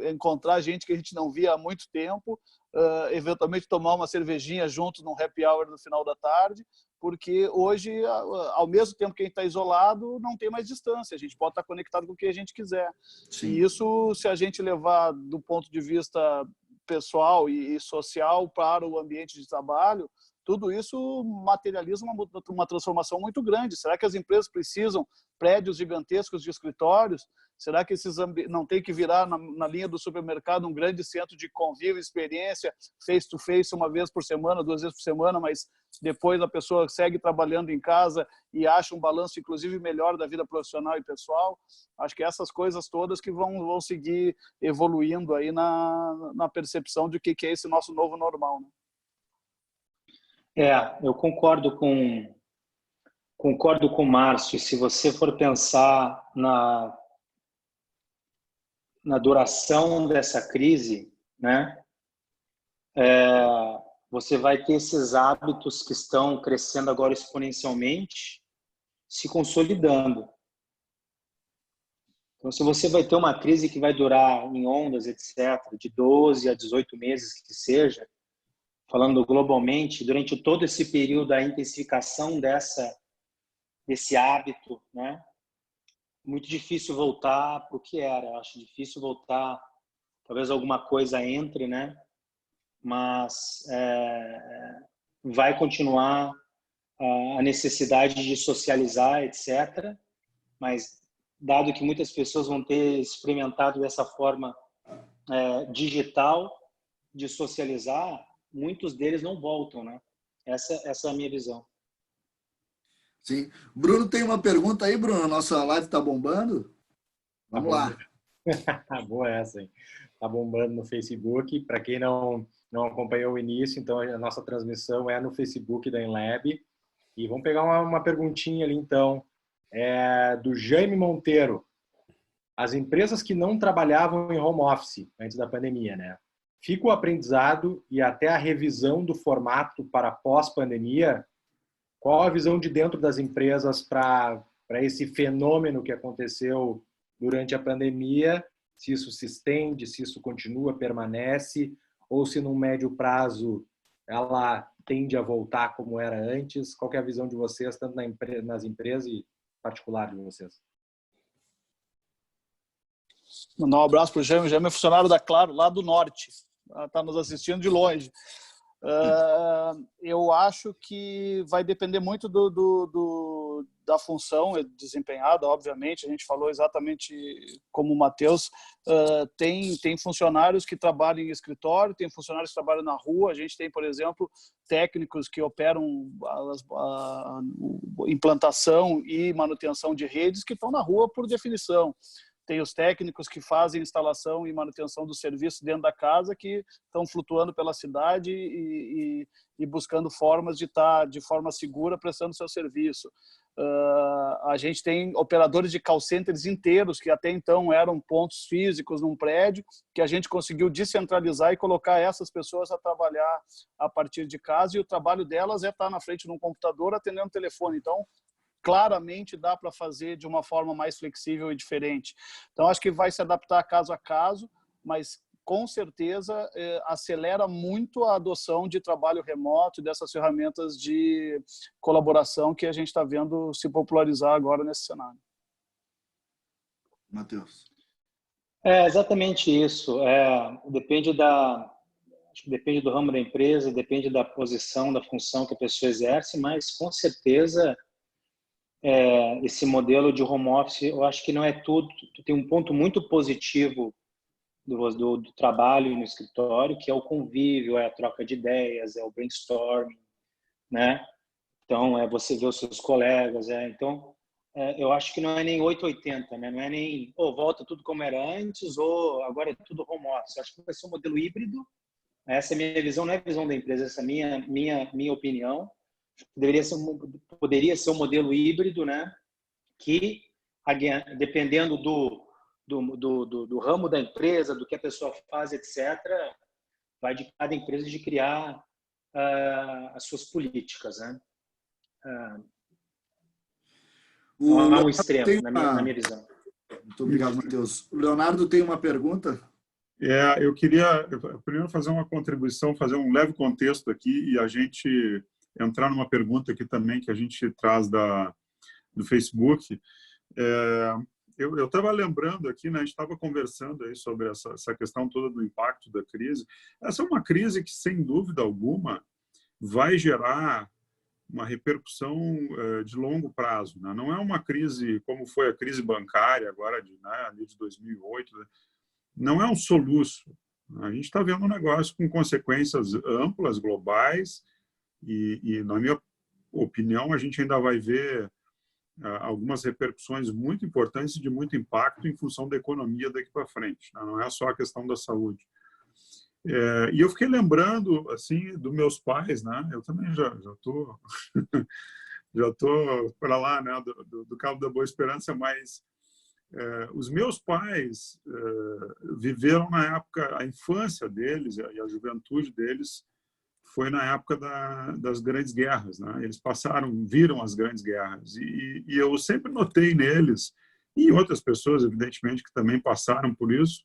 encontrar gente que a gente não via há muito tempo, eventualmente tomar uma cervejinha juntos num happy hour no final da tarde, porque hoje, ao mesmo tempo que a gente está isolado, não tem mais distância, a gente pode estar conectado com o que a gente quiser. Sim. E isso, se a gente levar do ponto de vista pessoal e social para o ambiente de trabalho, tudo isso materializa uma transformação muito grande. Será que as empresas precisam prédios gigantescos de escritórios? Será que não tem que virar na linha do supermercado um grande centro de convívio, experiência, face-to-face, uma vez por semana, 2 vezes por semana, mas depois a pessoa segue trabalhando em casa e acha um balanço, inclusive, melhor da vida profissional e pessoal? Acho que essas coisas todas que vão seguir evoluindo aí na percepção de o que é esse nosso novo normal, né? Eu concordo com o Márcio. Se você for pensar na duração dessa crise, né, você vai ter esses hábitos que estão crescendo agora exponencialmente se consolidando. Então, se você vai ter uma crise que vai durar em ondas, etc., de 12 a 18 meses que seja, falando globalmente, durante todo esse período da intensificação desse hábito, né? Muito difícil voltar para o que era. Acho difícil voltar, talvez alguma coisa entre, né? Mas vai continuar a necessidade de socializar, etc. Mas, dado que muitas pessoas vão ter experimentado dessa forma digital de socializar, muitos deles não voltam, né? Essa é a minha visão. Sim. Bruno tem uma pergunta aí, Bruno. Nossa live está bombando? Vamos lá. Boa essa, hein? Está bombando no Facebook. Para quem não acompanhou o início, então a nossa transmissão é no Facebook da Enlab. E vamos pegar uma perguntinha ali, então, do Jaime Monteiro. As empresas que não trabalhavam em home office antes da pandemia, né? Fica o aprendizado e até a revisão do formato para pós-pandemia. Qual a visão de dentro das empresas para esse fenômeno que aconteceu durante a pandemia? Se isso se estende, se isso continua, permanece, ou se no médio prazo ela tende a voltar como era antes? Qual que é a visão de vocês, tanto nas empresas e particular de vocês? Mandar um abraço para o Jaime. O Jaime é funcionário da Claro, lá do Norte. Está nos assistindo de longe. Eu acho que vai depender muito da função desempenhada, obviamente. A gente falou exatamente como o Matheus. Tem funcionários que trabalham em escritório, tem funcionários que trabalham na rua. A gente tem, por exemplo, técnicos que operam a implantação e manutenção de redes que estão na rua por definição. tem os técnicos que fazem instalação e manutenção do serviço dentro da casa, que estão flutuando pela cidade e buscando formas de estar de forma segura prestando seu serviço. A gente tem operadores de call centers inteiros que até então eram pontos físicos num prédio, que a gente conseguiu descentralizar e colocar essas pessoas a trabalhar a partir de casa, e o trabalho delas é estar na frente de um computador atendendo o telefone. Então, claramente dá para fazer de uma forma mais flexível e diferente. Então, acho que vai se adaptar caso a caso, mas com certeza acelera muito a adoção de trabalho remoto, dessas ferramentas de colaboração que a gente está vendo se popularizar agora nesse cenário. Matheus. É exatamente isso. Depende do ramo da empresa, depende da posição, da função que a pessoa exerce, mas com certeza esse modelo de home office, eu acho que não é tudo. Tem um ponto muito positivo do trabalho no escritório, que é o convívio, é a troca de ideias, é o brainstorming, né? Então, você ver os seus colegas. Então, eu acho que não é nem 880, né? Não é nem volta tudo como era antes ou agora é tudo home office. Eu acho que vai ser um modelo híbrido. Essa é a minha visão, não é a visão da empresa, essa é a minha opinião. Poderia ser um modelo híbrido, né? Que, dependendo do ramo da empresa, do que a pessoa faz, etc., vai de cada empresa de criar as suas políticas, né? Não há um extremo, na minha visão. Muito obrigado, Matheus. O Leonardo tem uma pergunta? Eu queria primeiro fazer uma contribuição, fazer um leve contexto aqui e a gente entrar numa pergunta aqui também que a gente traz do Facebook. Eu estava lembrando aqui, né, a gente estava conversando aí sobre essa questão toda do impacto da crise. Essa é uma crise que, sem dúvida alguma, vai gerar uma repercussão de longo prazo, né? Não é uma crise como foi a crise bancária agora, ali de 2008, né? Não é um soluço. A gente está vendo um negócio com consequências amplas, globais, e, na minha opinião, a gente ainda vai ver algumas repercussões muito importantes e de muito impacto em função da economia daqui para frente, né? Não é só a questão da saúde. E eu fiquei lembrando assim dos meus pais, né? Eu também já tô já tô para lá, né? Do Cabo da Boa Esperança, mas os meus pais viveram na época, a infância deles e a juventude deles foi na época das grandes guerras, né? Eles viram as grandes guerras e eu sempre notei neles e outras pessoas, evidentemente, que também passaram por isso.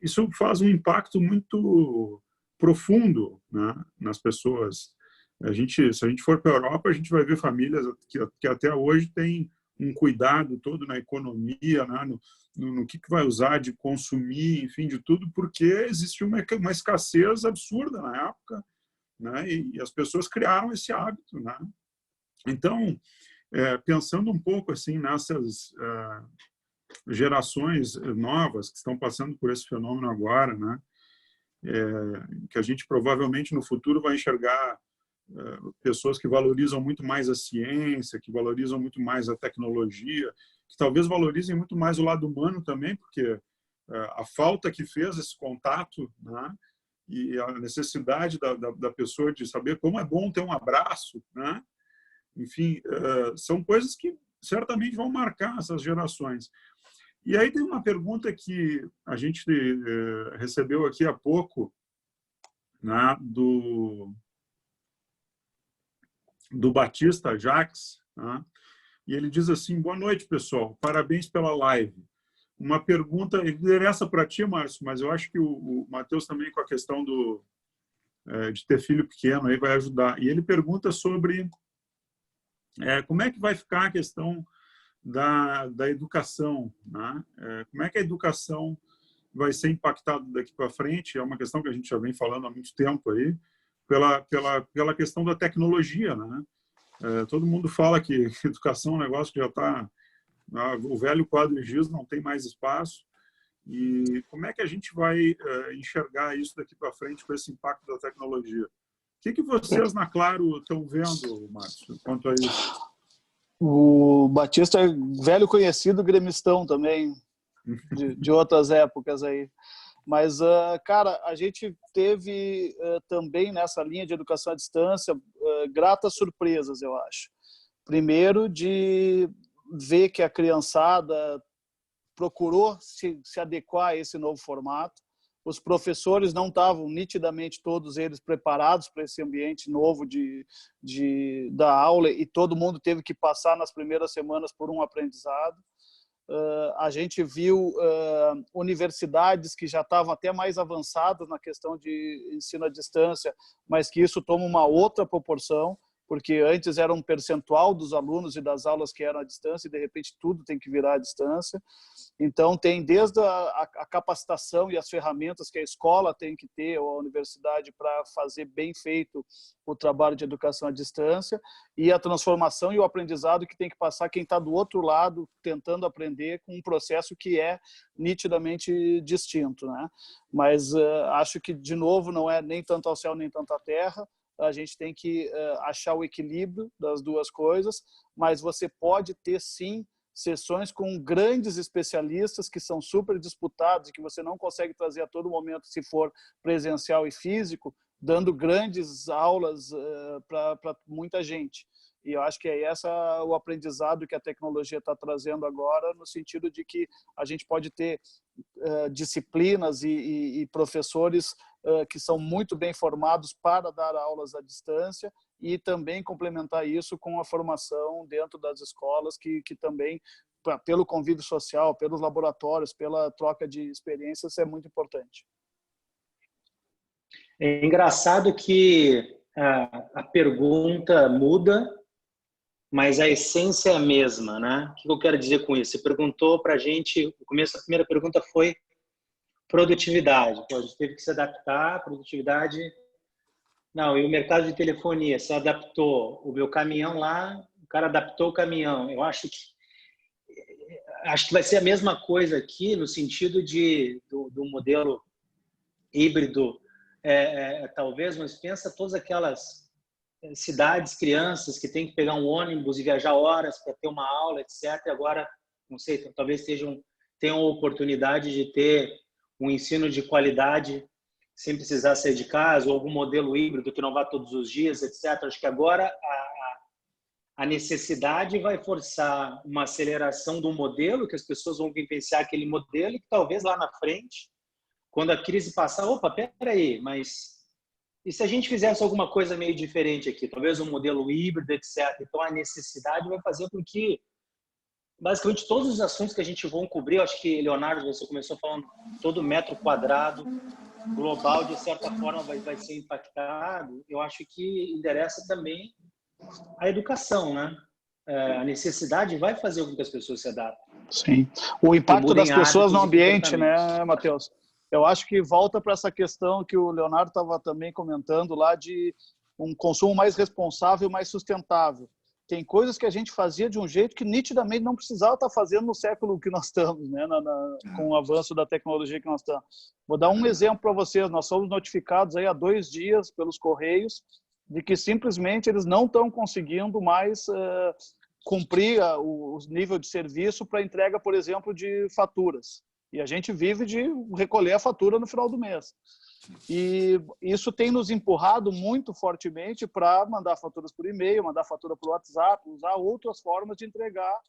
Isso faz um impacto muito profundo, né, nas pessoas. Se a gente for para a Europa, a gente vai ver famílias que até hoje têm um cuidado todo na economia, né, no que vai usar de consumir, enfim, de tudo, porque existia uma escassez absurda na época, né, e as pessoas criaram esse hábito, né? Então, pensando um pouco assim nessas gerações novas que estão passando por esse fenômeno agora, né, que a gente provavelmente no futuro vai enxergar pessoas que valorizam muito mais a ciência, que valorizam muito mais a tecnologia, que talvez valorizem muito mais o lado humano também, porque a falta que fez esse contato, né, e a necessidade da pessoa de saber como é bom ter um abraço, né, enfim, são coisas que certamente vão marcar essas gerações. E aí tem uma pergunta que a gente recebeu aqui há pouco, né, do Batista Jacques, né? E ele diz assim: boa noite, pessoal, parabéns pela live. Uma pergunta, ele endereça para ti, Márcio, mas eu acho que o Matheus também, com a questão de ter filho pequeno, aí vai ajudar. E ele pergunta sobre como é que vai ficar a questão da educação, né? Como é que a educação vai ser impactada daqui para frente? É uma questão que a gente já vem falando há muito tempo aí, pela questão da tecnologia, né? Todo mundo fala que educação é um negócio que já está... O velho quadro de giz não tem mais espaço. E como é que a gente vai enxergar isso daqui para frente com esse impacto da tecnologia? O que vocês na Claro estão vendo, Márcio, quanto a isso? O Batista é velho conhecido gremistão também, de outras épocas aí. Mas, cara, a gente teve também nessa linha de educação à distância gratas surpresas, eu acho. Primeiro, de ver que a criançada procurou se adequar a esse novo formato. Os professores não estavam nitidamente todos eles preparados para esse ambiente novo da aula, e todo mundo teve que passar nas primeiras semanas por um aprendizado. A gente viu universidades que já estavam até mais avançadas na questão de ensino à distância, mas que isso toma uma outra proporção, porque antes era um percentual dos alunos e das aulas que eram à distância, e de repente tudo tem que virar à distância. Então, tem desde a capacitação e as ferramentas que a escola tem que ter, ou a universidade, para fazer bem feito o trabalho de educação à distância, e a transformação e o aprendizado que tem que passar quem está do outro lado, tentando aprender com um processo que é nitidamente distinto, né? Mas acho que, de novo, não é nem tanto ao céu nem tanto à terra. A gente tem que achar o equilíbrio das duas coisas, mas você pode ter, sim, sessões com grandes especialistas que são super disputados e que você não consegue trazer a todo momento se for presencial e físico, dando grandes aulas para muita gente. E eu acho que é esse o aprendizado que a tecnologia está trazendo agora, no sentido de que a gente pode ter disciplinas e professores que são muito bem formados para dar aulas à distância, e também complementar isso com a formação dentro das escolas, que também, pelo convívio social, pelos laboratórios, pela troca de experiências, é muito importante. É engraçado que a pergunta muda, mas a essência é a mesma, né? O que eu quero dizer com isso? Você perguntou para a gente, o começo da primeira pergunta foi produtividade. Pô, a gente teve que se adaptar, produtividade. Não, e o mercado de telefonia se adaptou. O meu caminhão lá, o cara adaptou o caminhão. Eu acho que vai ser a mesma coisa aqui, no sentido do modelo híbrido, talvez, mas pensa todas aquelas cidades, crianças que têm que pegar um ônibus e viajar horas para ter uma aula, etc. Agora, não sei, talvez tenham a oportunidade de ter um ensino de qualidade sem precisar sair de casa, ou algum modelo híbrido que não vá todos os dias, etc. Acho que agora a necessidade vai forçar uma aceleração do modelo, que as pessoas vão vivenciar aquele modelo, e que talvez lá na frente, quando a crise passar, opa, peraí, mas e se a gente fizesse alguma coisa meio diferente aqui? Talvez um modelo híbrido, etc. Então, a necessidade vai fazer com que, basicamente, todos os assuntos que a gente vai cobrir, eu acho que, Leonardo, você começou falando, todo metro quadrado global, de certa forma, vai ser impactado. Eu acho que endereça também a educação, né? A necessidade vai fazer com que as pessoas se adaptem. Sim. O impacto das pessoas no ambiente, né, Matheus? Eu acho que volta para essa questão que o Leonardo estava também comentando lá, de um consumo mais responsável, mais sustentável. Tem coisas que a gente fazia de um jeito que nitidamente não precisava estar fazendo no século que nós estamos, né? Com o avanço da tecnologia que nós estamos. Vou dar um exemplo para vocês. Nós somos notificados aí há 2 dias pelos Correios de que simplesmente eles não estão conseguindo mais cumprir o nível de serviço para entrega, por exemplo, de faturas. E a gente vive de recolher a fatura no final do mês. E isso tem nos empurrado muito fortemente para mandar faturas por e-mail, mandar fatura por WhatsApp, usar outras formas de entregar.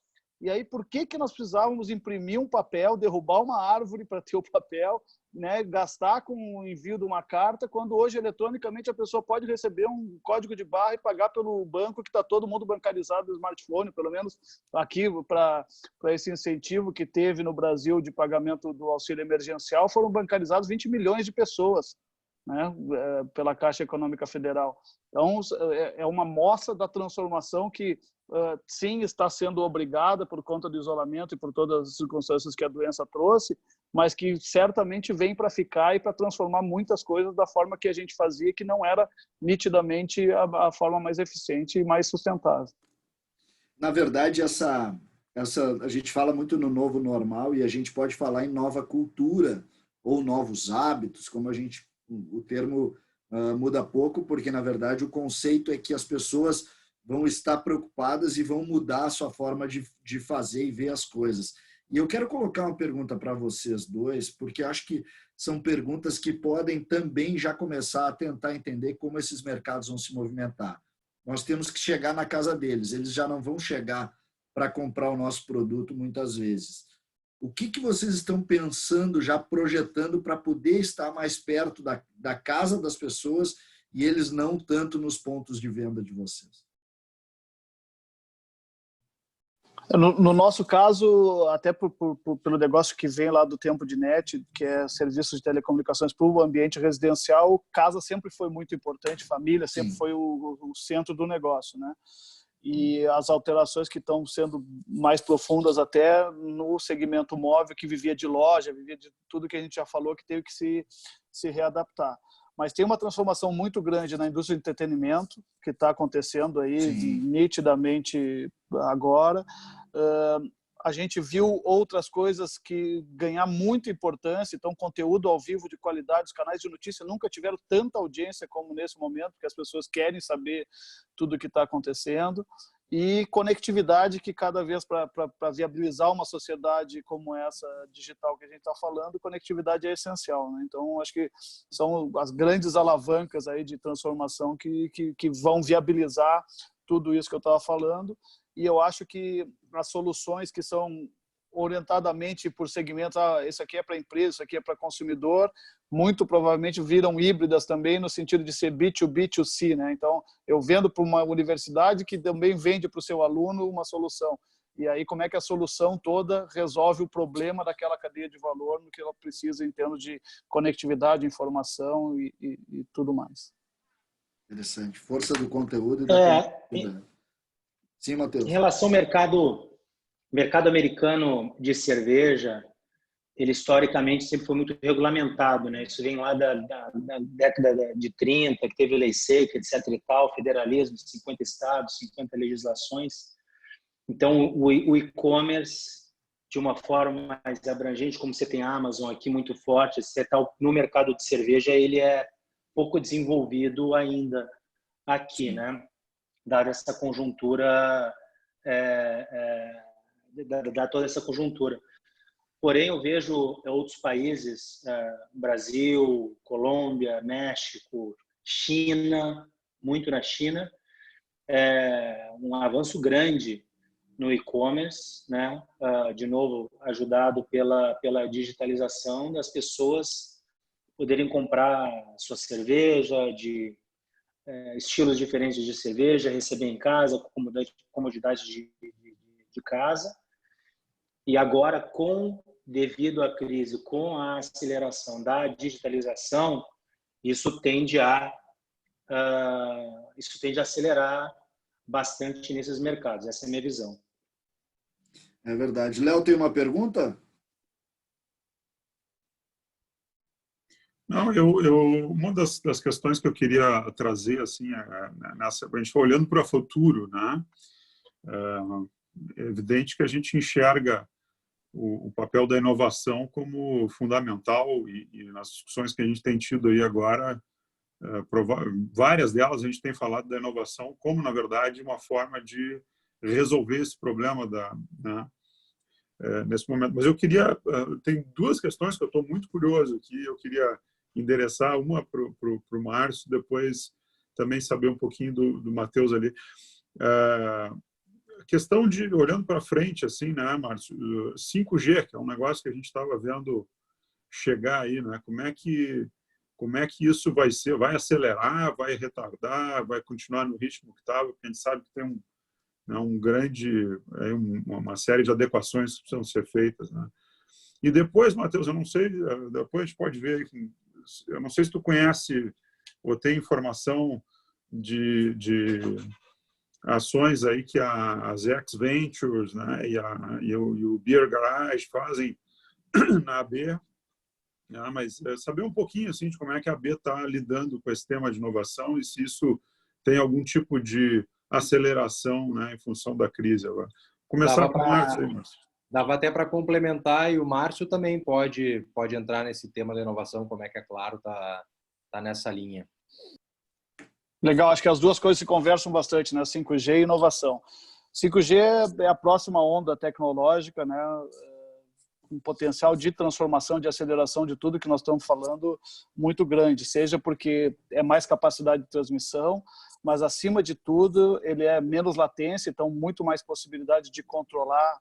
E aí, por que nós precisávamos imprimir um papel, derrubar uma árvore para ter o papel, né, gastar com o envio de uma carta, quando hoje, eletronicamente, a pessoa pode receber um código de barra e pagar pelo banco, que está todo mundo bancarizado no smartphone, pelo menos aqui, para esse incentivo que teve no Brasil de pagamento do auxílio emergencial, foram bancarizados 20 milhões de pessoas, né, pela Caixa Econômica Federal. Então, é uma mostra da transformação que, sim, está sendo obrigada por conta do isolamento e por todas as circunstâncias que a doença trouxe, mas que certamente vem para ficar e para transformar muitas coisas da forma que a gente fazia, que não era nitidamente a forma mais eficiente e mais sustentável. Na verdade, a gente fala muito no novo normal, e a gente pode falar em nova cultura ou novos hábitos, como o termo muda pouco, porque, na verdade, o conceito é que as pessoas vão estar preocupadas e vão mudar a sua forma de fazer e ver as coisas. E eu quero colocar uma pergunta para vocês dois, porque acho que são perguntas que podem também já começar a tentar entender como esses mercados vão se movimentar. Nós temos que chegar na casa deles, eles já não vão chegar para comprar o nosso produto muitas vezes. O que vocês estão pensando, já projetando para poder estar mais perto da casa das pessoas e eles não tanto nos pontos de venda de vocês? No nosso caso, até pelo negócio que vem lá do Tempo de Net, que é serviços de telecomunicações para o ambiente residencial, casa sempre foi muito importante, família sempre foi o centro do negócio, né? E as alterações que estão sendo mais profundas até no segmento móvel, que vivia de loja, vivia de tudo que a gente já falou, que teve que se readaptar. Mas tem uma transformação muito grande na indústria de entretenimento que está acontecendo aí nitidamente agora. A gente viu outras coisas que ganhar muita importância. Então, conteúdo ao vivo de qualidade, os canais de notícia nunca tiveram tanta audiência como nesse momento, porque as pessoas querem saber tudo o que está acontecendo. E conectividade, que cada vez para viabilizar uma sociedade como essa digital que a gente está falando, conectividade é essencial, né? Então, acho que são as grandes alavancas aí de transformação que vão viabilizar tudo isso que eu estava falando. E eu acho que as soluções que são orientadamente por segmentos, isso aqui é para empresa, isso aqui é para consumidor, muito provavelmente viram híbridas também no sentido de ser B2B, B2C, né? Então, eu vendo para uma universidade que também vende para o seu aluno uma solução. E aí, como é que a solução toda resolve o problema daquela cadeia de valor no que ela precisa em termos de conectividade, informação e tudo mais. Interessante. Força do conteúdo e da conectividade. Sim, Matheus. Em relação ao mercado americano de cerveja, ele historicamente sempre foi muito regulamentado, né? Isso vem lá da década de 30, que teve lei seca, etc. e tal, federalismo, 50 estados, 50 legislações. Então, o e-commerce, de uma forma mais abrangente, como você tem a Amazon aqui muito forte, você tá no mercado de cerveja, ele é pouco desenvolvido ainda aqui, né? Dada essa conjuntura, dada toda essa conjuntura. Porém, eu vejo outros países, Brasil, Colômbia, México, China, muito na China, um avanço grande no e-commerce, né? De novo, ajudado pela digitalização das pessoas poderem comprar sua cerveja de estilos diferentes de cerveja, receber em casa, comodidade de casa. E agora, devido à crise, com a aceleração da digitalização, isso tende a acelerar bastante nesses mercados. Essa é a minha visão. É verdade. Léo, tem uma pergunta? Não, uma das questões que eu queria trazer, assim, a gente foi olhando para o futuro, né? É evidente que a gente enxerga o papel da inovação como fundamental e nas discussões que a gente tem tido aí agora, várias delas a gente tem falado da inovação como, na verdade, uma forma de resolver esse problema nesse momento. Mas eu queria... tem duas questões que eu estou muito curioso aqui, eu queria endereçar uma para o Márcio, depois também saber um pouquinho do Matheus ali. A questão de, olhando para frente, assim, né, Márcio, 5G, que é um negócio que a gente estava vendo chegar aí, né? Como é que isso vai ser? Vai acelerar, vai retardar, vai continuar no ritmo que estava? Porque a gente sabe que tem uma série de adequações que precisam ser feitas, né? E depois, Matheus, eu não sei, depois a gente pode ver, eu não sei se tu conhece ou tem informação de ações aí que as X Ventures, né, e o Beer Garage fazem na AB, né, mas saber um pouquinho assim, de como é que a AB está lidando com esse tema de inovação e se isso tem algum tipo de aceleração, né, em função da crise agora. Começar com o Márcio aí, Márcio. Dava até para complementar, e o Márcio também pode entrar nesse tema da inovação, como é que a Claro está nessa linha. Legal, acho que as duas coisas se conversam bastante, né? 5G e inovação. 5G é a próxima onda tecnológica, né? Um potencial de transformação, de aceleração de tudo que nós estamos falando muito grande, seja porque é mais capacidade de transmissão, mas acima de tudo ele é menos latência, então muito mais possibilidade de controlar,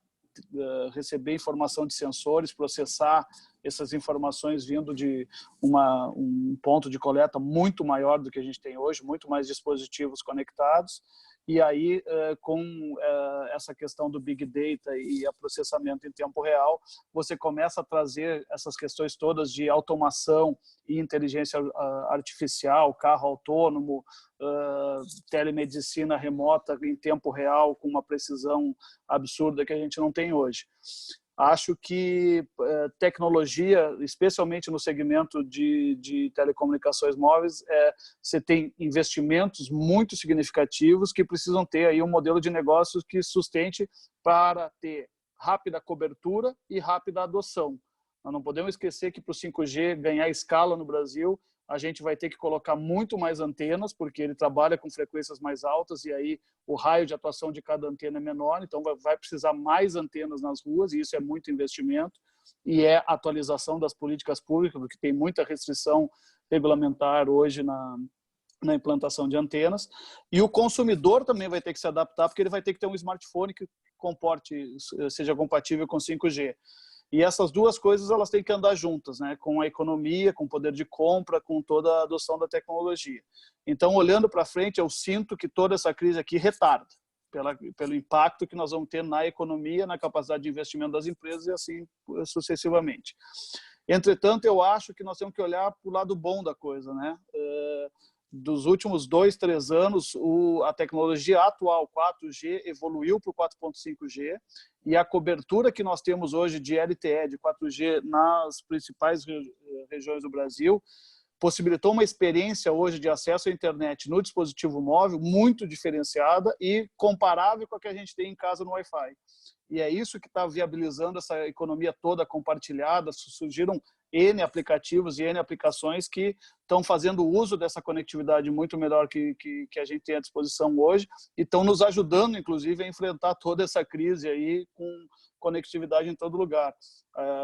receber informação de sensores, processar essas informações vindo de um ponto de coleta muito maior do que a gente tem hoje, muito mais dispositivos conectados. E aí, com essa questão do Big Data e o processamento em tempo real, você começa a trazer essas questões todas de automação e inteligência artificial, carro autônomo, telemedicina remota em tempo real, com uma precisão absurda que a gente não tem hoje. Acho que tecnologia, especialmente no segmento de telecomunicações móveis, você tem investimentos muito significativos que precisam ter aí um modelo de negócios que sustente para ter rápida cobertura e rápida adoção. Nós não podemos esquecer que para o 5G ganhar escala no Brasil, a gente vai ter que colocar muito mais antenas, porque ele trabalha com frequências mais altas e aí o raio de atuação de cada antena é menor, então vai precisar mais antenas nas ruas, e isso é muito investimento, e é atualização das políticas públicas, porque tem muita restrição regulamentar hoje na implantação de antenas, e o consumidor também vai ter que se adaptar, porque ele vai ter que ter um smartphone que seja compatível com 5G. E essas duas coisas elas têm que andar juntas, né? Com a economia, com o poder de compra, com toda a adoção da tecnologia. Então, olhando para frente, eu sinto que toda essa crise aqui retarda pelo impacto que nós vamos ter na economia, na capacidade de investimento das empresas e assim sucessivamente. Entretanto, eu acho que nós temos que olhar para o lado bom da coisa, né? Dos últimos 2, 3 anos, a tecnologia atual 4G evoluiu para o 4.5G e a cobertura que nós temos hoje de LTE, de 4G nas principais regiões do Brasil, possibilitou uma experiência hoje de acesso à internet no dispositivo móvel muito diferenciada e comparável com a que a gente tem em casa no Wi-Fi. E é isso que está viabilizando essa economia toda compartilhada. Surgiram N aplicativos e N aplicações que estão fazendo uso dessa conectividade muito melhor que a gente tem à disposição hoje e estão nos ajudando, inclusive, a enfrentar toda essa crise aí com conectividade em todo lugar.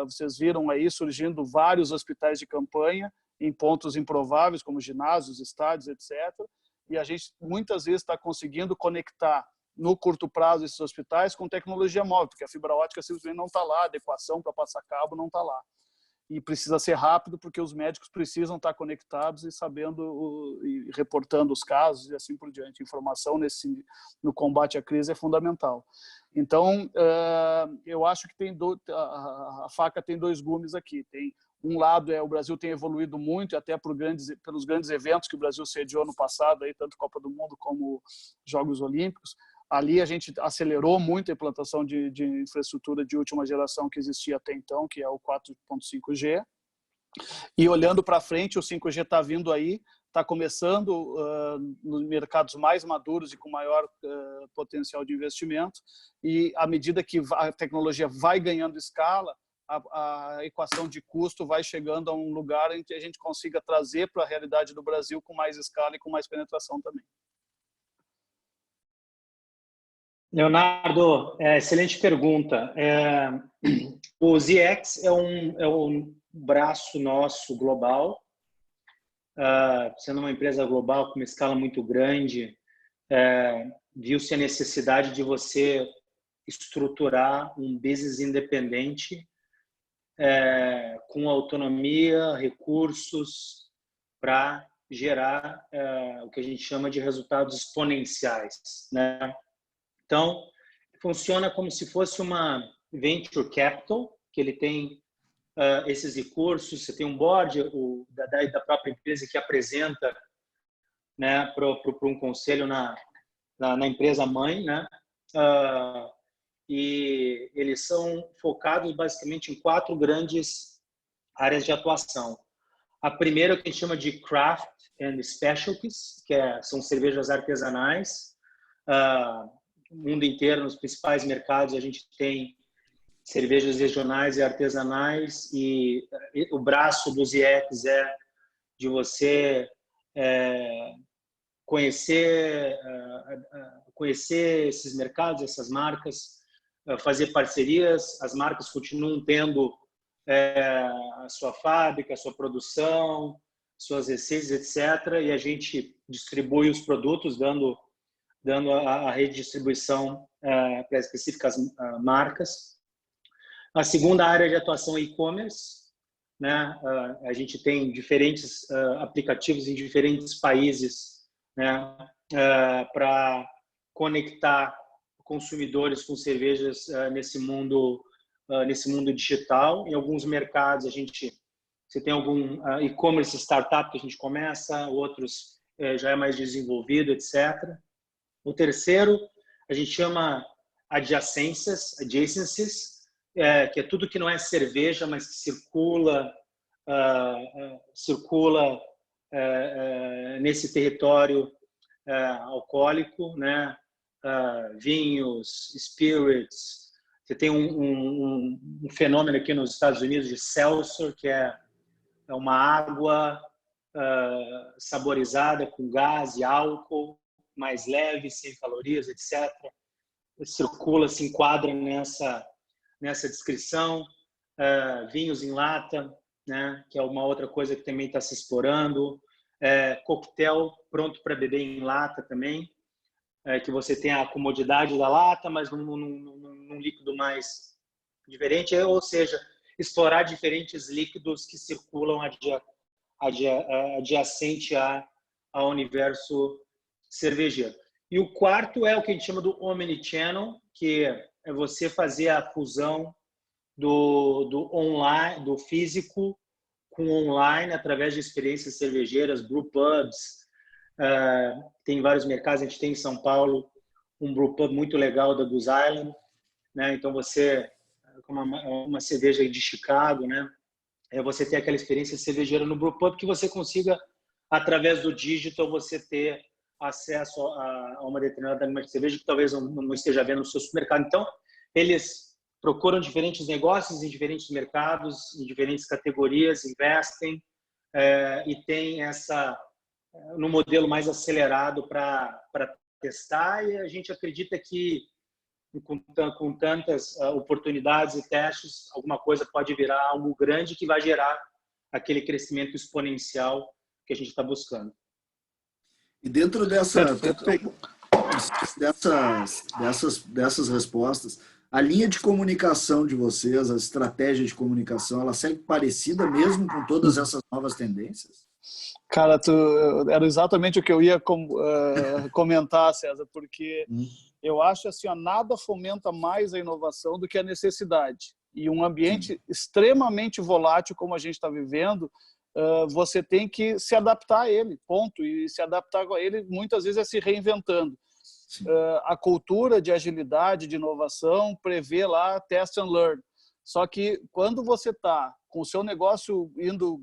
Vocês viram aí surgindo vários hospitais de campanha em pontos improváveis, como ginásios, estádios, etc. E a gente muitas vezes está conseguindo conectar no curto prazo esses hospitais com tecnologia móvel, porque a fibra ótica simplesmente não está lá, a adequação para passar cabo não está lá. E precisa ser rápido, porque os médicos precisam estar conectados e sabendo e reportando os casos e assim por diante. Informação no combate à crise é fundamental. Então, eu acho que a faca tem 2 gumes aqui. Tem um lado o Brasil tem evoluído muito, até pelos grandes eventos que o Brasil sediou no passado, aí, tanto Copa do Mundo como Jogos Olímpicos. Ali a gente acelerou muito a implantação de infraestrutura de última geração que existia até então, que é o 4.5G. E olhando para frente, o 5G está vindo aí, está começando nos mercados mais maduros e com maior potencial de investimento. E à medida que a tecnologia vai ganhando escala, a equação de custo vai chegando a um lugar em que a gente consiga trazer para a realidade do Brasil com mais escala e com mais penetração também. Leonardo, excelente pergunta. O ZX é um braço nosso global, sendo uma empresa global com uma escala muito grande, viu-se a necessidade de você estruturar um business independente, com autonomia, recursos, para gerar o que a gente chama de resultados exponenciais, né? Então, funciona como se fosse uma venture capital, que ele tem esses recursos, você tem um board da própria empresa que apresenta, né, para um conselho na empresa mãe, né? E eles são focados basicamente em 4 grandes áreas de atuação. A primeira que a gente chama de craft and specialties, que são cervejas artesanais. No mundo inteiro, nos principais mercados, a gente tem cervejas regionais e artesanais, e o braço do ZX é de você conhecer esses mercados, essas marcas, fazer parcerias. As marcas continuam tendo a sua fábrica, a sua produção, suas receitas, etc. E a gente distribui os produtos, dando a rede de distribuição para específicas marcas. A segunda área de atuação é e-commerce, né? A gente tem diferentes aplicativos em diferentes países, né? Para conectar consumidores com cervejas nesse mundo digital. Em alguns mercados você tem algum e-commerce startup que a gente começa, outros já é mais desenvolvido, etc. O terceiro a gente chama adjacências, que é tudo que não é cerveja, mas que circula nesse território alcoólico, né? Vinhos, spirits. Você tem um fenômeno aqui nos Estados Unidos de seltzer, que é uma água saborizada com gás e álcool, mais leve, sem calorias, etc. Circula, se enquadra nessa descrição. Vinhos em lata, né? Que é uma outra coisa que também está se explorando. Coquetel pronto para beber em lata também, que você tem a comodidade da lata, mas num líquido mais diferente, ou seja, explorar diferentes líquidos que circulam adjacente ao universo cervejeiro. E o quarto é o que a gente chama do omnichannel, que é você fazer a fusão do online, do físico com online através de experiências cervejeiras, brewpubs. Tem vários mercados, a gente tem em São Paulo um brewpub muito legal da Goose Island, né? Então você, como uma cerveja de Chicago, né? Você tem aquela experiência cervejeira no brewpub que você consiga, através do digital, você ter acesso a uma determinada gama de cerveja que talvez não esteja vendo no seu supermercado. Então, eles procuram diferentes negócios em diferentes mercados, em diferentes categorias, investem e tem no modelo mais acelerado para testar, e a gente acredita que com tantas oportunidades e testes, alguma coisa pode virar algo grande que vai gerar aquele crescimento exponencial que a gente está buscando. E dentro dessas respostas, a linha de comunicação de vocês, a estratégia de comunicação, ela segue parecida mesmo com todas essas novas tendências? Cara, era exatamente o que eu ia comentar, César, porque eu acho assim, nada fomenta mais a inovação do que a necessidade. E um ambiente extremamente volátil como a gente está vivendo, você tem que se adaptar a ele, ponto. E se adaptar a ele, muitas vezes, é se reinventando. A cultura de agilidade, de inovação, prevê lá test and learn. Só que quando você está com o seu negócio indo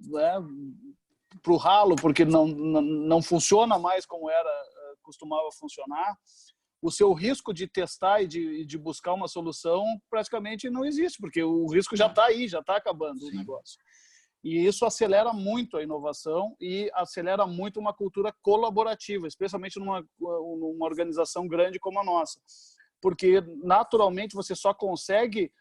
para o ralo, porque não funciona mais como costumava funcionar, o seu risco de testar e de buscar uma solução praticamente não existe, porque o risco já está aí, já está acabando o negócio. E isso acelera muito a inovação e acelera muito uma cultura colaborativa, especialmente numa organização grande como a nossa. Porque, naturalmente, você só consegue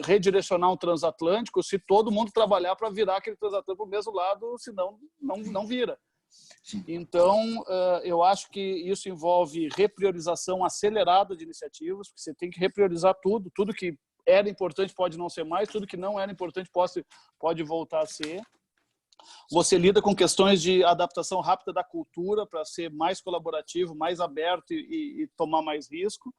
redirecionar um transatlântico se todo mundo trabalhar para virar aquele transatlântico para o mesmo lado, senão não vira. Então, eu acho que isso envolve repriorização acelerada de iniciativas, porque você tem que repriorizar tudo que era importante pode não ser mais, tudo que não era importante pode voltar a ser. Você lida com questões de adaptação rápida da cultura para ser mais colaborativo, mais aberto e tomar mais risco.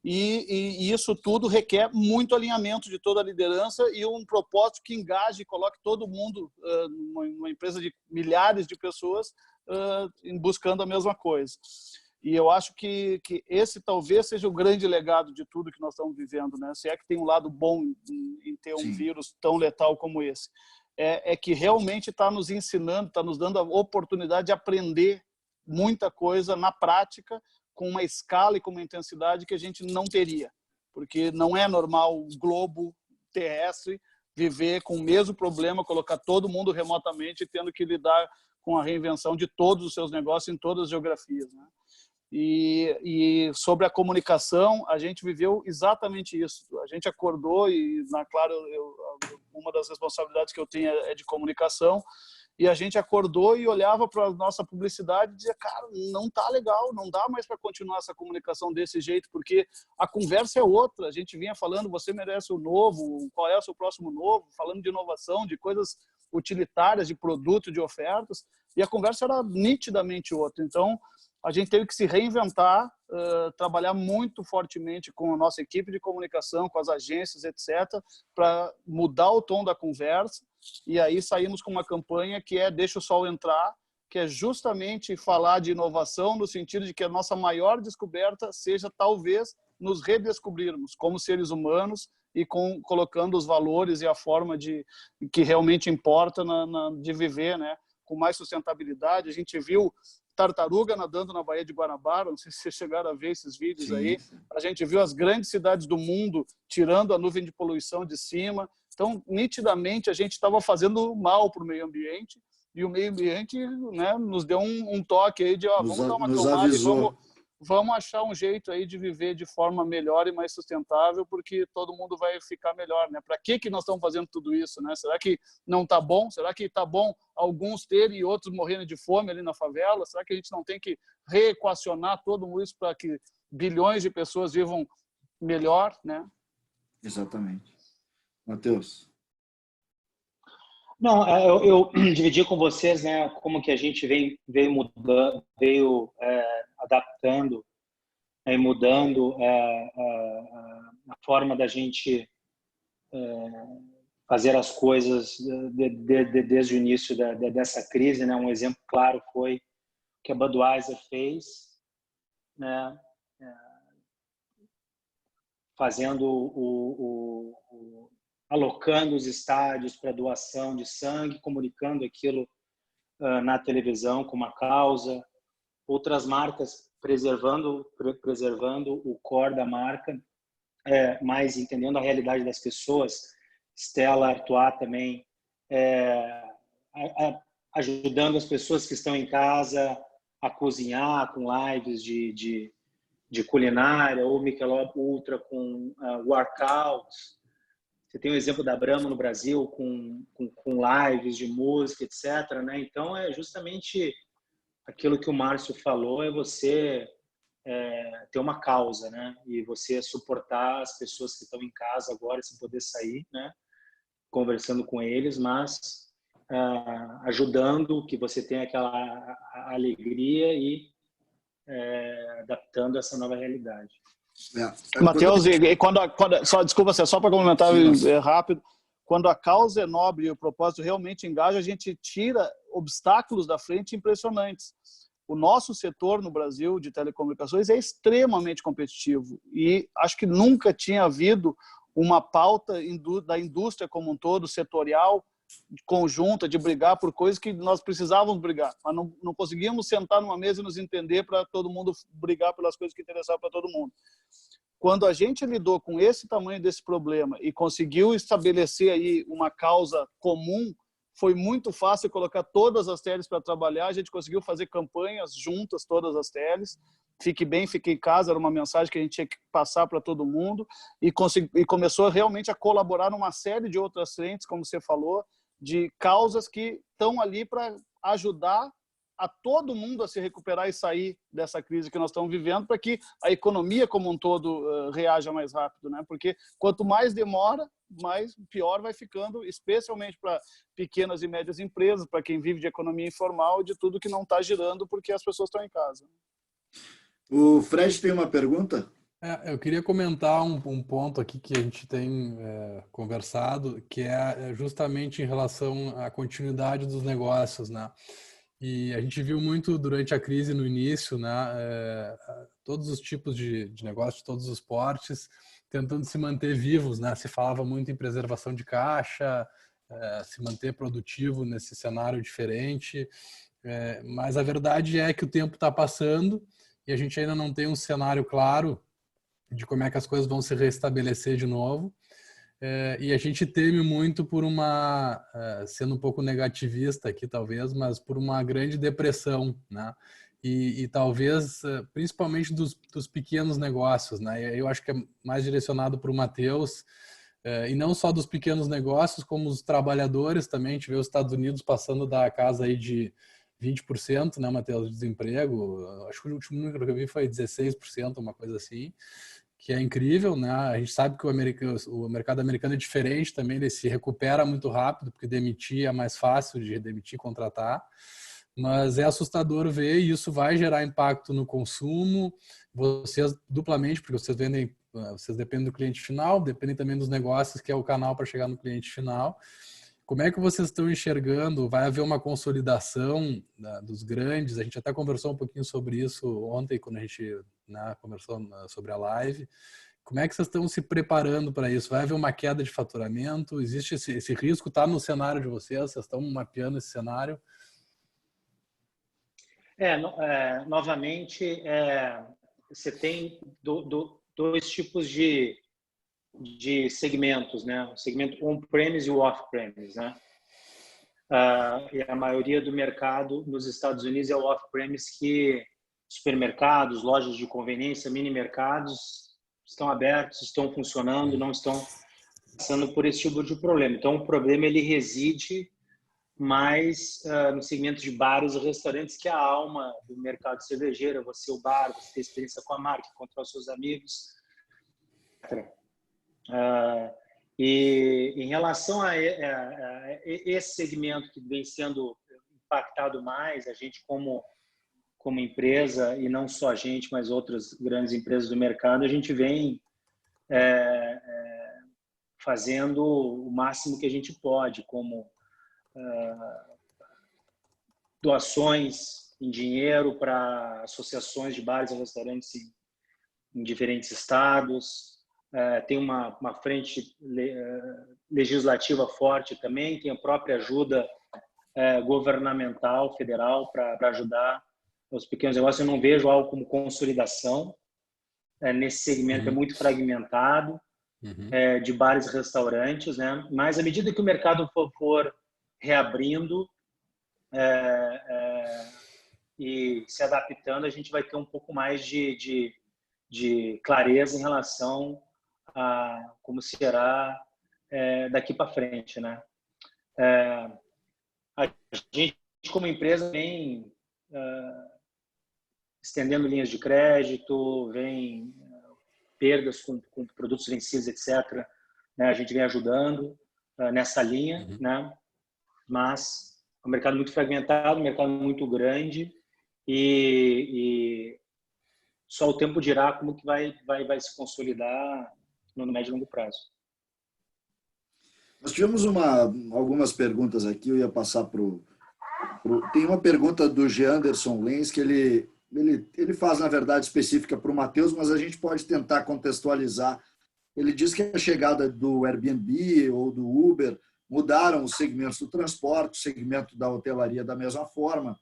E isso tudo requer muito alinhamento de toda a liderança e um propósito que engaje e coloque todo mundo numa empresa de milhares de pessoas buscando a mesma coisa. E eu acho que esse talvez seja o grande legado de tudo que nós estamos vivendo, né? Se é que tem um lado bom em ter um vírus tão letal como esse. É que realmente está nos ensinando, está nos dando a oportunidade de aprender muita coisa na prática, com uma escala e com uma intensidade que a gente não teria. Porque não é normal o globo terrestre viver com o mesmo problema, colocar todo mundo remotamente, tendo que lidar com a reinvenção de todos os seus negócios em todas as geografias, né? E sobre a comunicação, a gente viveu exatamente isso. A gente acordou e, claro, uma das responsabilidades que eu tenho é de comunicação, e a gente acordou e olhava para a nossa publicidade e dizia, cara, não tá legal, não dá mais para continuar essa comunicação desse jeito, porque a conversa é outra. A gente vinha falando, você merece o novo, qual é o seu próximo novo, falando de inovação, de coisas utilitárias, de produto, de ofertas, e a conversa era nitidamente outra. Então, a gente teve que se reinventar, trabalhar muito fortemente com a nossa equipe de comunicação, com as agências, etc., para mudar o tom da conversa. E aí saímos com uma campanha que é Deixa o Sol Entrar, que é justamente falar de inovação no sentido de que a nossa maior descoberta seja, talvez, nos redescobrirmos como seres humanos e colocando os valores e a forma que realmente importa de viver, né? Com mais sustentabilidade. A gente viu tartaruga nadando na Baía de Guanabara, não sei se vocês chegaram a ver esses vídeos. Sim. Aí. A gente viu as grandes cidades do mundo tirando a nuvem de poluição de cima. Então, nitidamente, a gente estava fazendo mal para o meio ambiente, e o meio ambiente, né, nos deu um toque aí de, vamos dar uma acalmada e vamos achar um jeito aí de viver de forma melhor e mais sustentável, porque todo mundo vai ficar melhor, né? Para que nós estamos fazendo tudo isso, né? Será que não está bom? Será que está bom alguns terem e outros morrendo de fome ali na favela? Será que a gente não tem que reequacionar todo isso para que bilhões de pessoas vivam melhor, né? Exatamente. Matheus. Não, eu dividi com vocês, né, como que a gente veio mudando, adaptando e mudando a forma da gente fazer as coisas desde o início dessa crise, né? Um exemplo claro foi o que a Budweiser fez, né? Fazendo alocando os estádios para doação de sangue, comunicando aquilo na televisão com uma causa. Outras marcas preservando o core da marca, mas entendendo a realidade das pessoas. Stella Artois também ajudando as pessoas que estão em casa a cozinhar com lives de culinária, ou Michelob Ultra com workouts. Você tem o exemplo da Brahma no Brasil com lives de música, etc., né? Então, é justamente aquilo que o Márcio falou, é você ter uma causa, né? E você suportar as pessoas que estão em casa agora, sem poder sair, né? Conversando com eles, mas ajudando que você tenha aquela alegria e adaptando essa nova realidade. Matheus, desculpa, só para complementar rápido, quando a causa é nobre e o propósito realmente engaja, a gente tira obstáculos da frente impressionantes. O nosso setor no Brasil de telecomunicações é extremamente competitivo e acho que nunca tinha havido uma pauta da indústria como um todo, setorial, conjunta, de brigar por coisas que nós precisávamos brigar, mas não conseguíamos sentar numa mesa e nos entender para todo mundo brigar pelas coisas que interessavam para todo mundo. Quando a gente lidou com esse tamanho desse problema e conseguiu estabelecer aí uma causa comum, foi muito fácil colocar todas as teles para trabalhar, a gente conseguiu fazer campanhas juntas, todas as teles, fique bem, fique em casa, era uma mensagem que a gente tinha que passar para todo mundo, e começou realmente a colaborar numa série de outras frentes, como você falou, de causas que estão ali para ajudar a todo mundo a se recuperar e sair dessa crise que nós estamos vivendo, para que a economia como um todo reaja mais rápido, né? Porque quanto mais demora, mais pior vai ficando, especialmente para pequenas e médias empresas, para quem vive de economia informal, de tudo que não está girando porque as pessoas estão em casa. O Fred tem uma pergunta? Eu queria comentar um ponto aqui que a gente tem conversado, que é justamente em relação à continuidade dos negócios, né? E a gente viu muito durante a crise no início, né? Todos os tipos de negócio, todos os portes, tentando se manter vivos, né? Se falava muito em preservação de caixa, se manter produtivo nesse cenário diferente, mas a verdade é que o tempo está passando e a gente ainda não tem um cenário claro de como é que as coisas vão se restabelecer de novo. e a gente teme muito por sendo um pouco negativista aqui talvez, mas por uma grande depressão, né? E talvez, principalmente dos pequenos negócios, né? Eu acho que é mais direcionado para o Matheus, e não só dos pequenos negócios, como os trabalhadores também. A gente vê os Estados Unidos passando da casa aí de 20%, né, Matheus, de desemprego. Acho que o último número que eu vi foi 16%, uma coisa assim, que é incrível, né? A gente sabe que o mercado americano é diferente também, ele se recupera muito rápido, porque demitir é mais fácil de demitir e contratar. Mas é assustador ver, e isso vai gerar impacto no consumo. Vocês duplamente, porque vocês dependem do cliente final, dependem também dos negócios, que é o canal para chegar no cliente final. Como é que vocês estão enxergando? Vai haver uma consolidação dos grandes? A gente até conversou um pouquinho sobre isso ontem, quando a gente, né, conversou sobre a live. Como é que vocês estão se preparando para isso? Vai haver uma queda de faturamento? Existe esse risco? Está no cenário de vocês? Vocês estão mapeando esse cenário? Novamente, você tem dois tipos de segmentos, né? O segmento on-premise e o off-premise, né? E a maioria do mercado nos Estados Unidos é o off-premise, que supermercados, lojas de conveniência, mini-mercados estão abertos, estão funcionando, não estão passando por esse tipo de problema. Então, o problema ele reside mais no segmento de bares e restaurantes, que é a alma do mercado cervejeiro. Você, o bar, você tem experiência com a marca, encontrar os seus amigos, etc. E em relação a esse segmento que vem sendo impactado mais, a gente como empresa, e não só a gente, mas outras grandes empresas do mercado, a gente vem fazendo o máximo que a gente pode, como doações em dinheiro para associações de bares e restaurantes em diferentes estados. Tem uma frente legislativa forte também, tem a própria ajuda governamental, federal, para ajudar os pequenos negócios. Eu não vejo algo como consolidação. Nesse segmento é muito fragmentado, de bares e restaurantes, né? Mas à medida que o mercado for reabrindo e se adaptando, a gente vai ter um pouco mais de clareza em relação a como será daqui para frente, né? A gente, como empresa, vem estendendo linhas de crédito, vem perdas com produtos vencidos, etc. Né? A gente vem ajudando nessa linha, né? Mas é um mercado muito fragmentado, um mercado muito grande, e só o tempo dirá como que vai se consolidar no médio e longo prazo. Nós tivemos algumas perguntas aqui, eu ia passar tem uma pergunta do Geanderson Lenz, que ele faz, na verdade, específica para o Matheus, mas a gente pode tentar contextualizar. Ele diz que a chegada do Airbnb ou do Uber mudaram os segmentos do transporte, o segmento da hotelaria da mesma forma.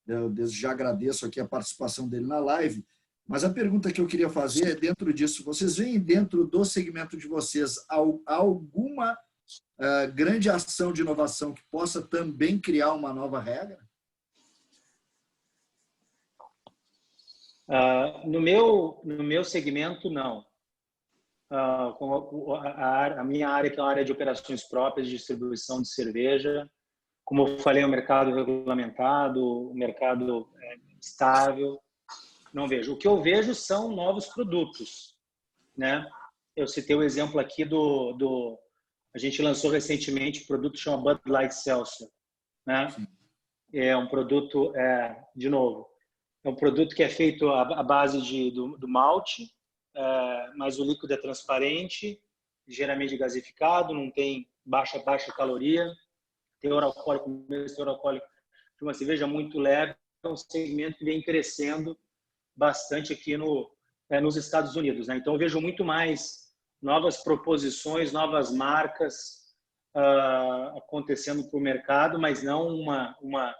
Eu desde já agradeço aqui a participação dele na live. Mas a pergunta que eu queria fazer é, dentro disso, vocês veem dentro do segmento de vocês alguma grande ação de inovação que possa também criar uma nova regra? No meu segmento, não. A minha área, que é uma área de operações próprias, de distribuição de cerveja, como eu falei, é um mercado regulamentado, um mercado estável. Não vejo. O que eu vejo são novos produtos, né? Eu citei o exemplo aqui a gente lançou recentemente um produto que chama Bud Light Seltzer, né? É um produto, de novo, é um produto que é feito à base do malte, mas o líquido é transparente, ligeiramente gasificado, não tem baixa caloria, teor alcoólico de uma cerveja muito leve. É um segmento que vem crescendo bastante aqui nos Estados Unidos, né? Então eu vejo muito mais novas proposições, novas marcas acontecendo para o mercado, mas não uma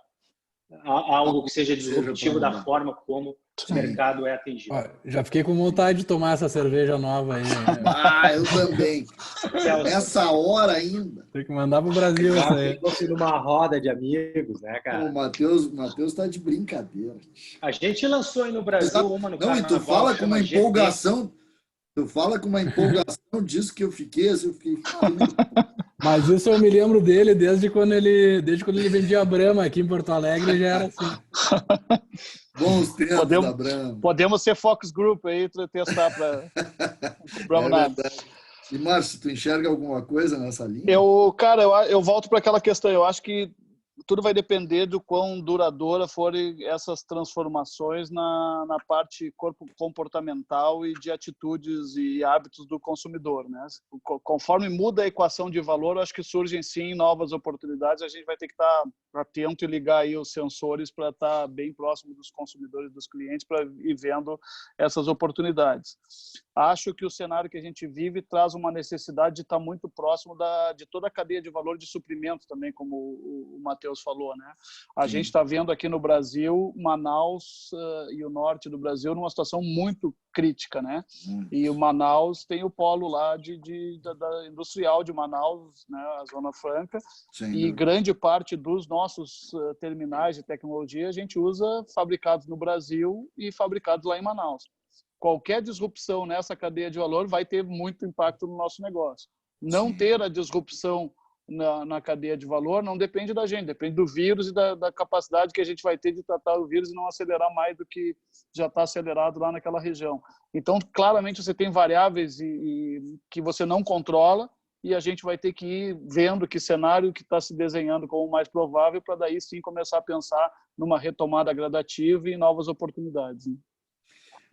algo que seja disruptivo da forma como o mercado é atendido. Ó, já fiquei com vontade de tomar essa cerveja nova aí. Eu também. Nessa hora ainda. Tem que mandar pro Brasil isso aí. Ficou numa roda de amigos, né, cara? O Matheus tá de brincadeira. A gente lançou aí no Brasil uma no carnaval. Não, e tu fala com uma empolgação. Tu fala com uma empolgação disso que eu fiquei. Mas isso eu me lembro dele desde quando ele vendia a Brahma aqui em Porto Alegre, já era assim. Bons tempos da Brahma. Podemos ser Focus Group aí, testar para comprar nada. E, Márcio, tu enxerga alguma coisa nessa linha? Eu volto para aquela questão. Eu acho que tudo vai depender do quão duradoura forem essas transformações na parte comportamental e de atitudes e hábitos do consumidor, né? Conforme muda a equação de valor, eu acho que surgem sim novas oportunidades. A gente vai ter que estar atento e ligar aí os sensores para estar bem próximo dos consumidores, dos clientes, para ir vendo essas oportunidades. Acho que o cenário que a gente vive traz uma necessidade de estar muito próximo de toda a cadeia de valor de suprimento também, como o Matheus falou, né? A gente está vendo aqui no Brasil, Manaus e o norte do Brasil numa situação muito crítica, né? E o Manaus tem o polo lá da industrial de Manaus, né? A Zona Franca. Sim, e grande parte dos nossos terminais de tecnologia a gente usa fabricados no Brasil e fabricados lá em Manaus. Qualquer disrupção nessa cadeia de valor vai ter muito impacto no nosso negócio. Não ter a disrupção na cadeia de valor não depende da gente, depende do vírus e da capacidade que a gente vai ter de tratar o vírus e não acelerar mais do que já está acelerado lá naquela região. Então, claramente, você tem variáveis que você não controla e a gente vai ter que ir vendo que cenário que está se desenhando como o mais provável para daí sim começar a pensar numa retomada gradativa e novas oportunidades, né?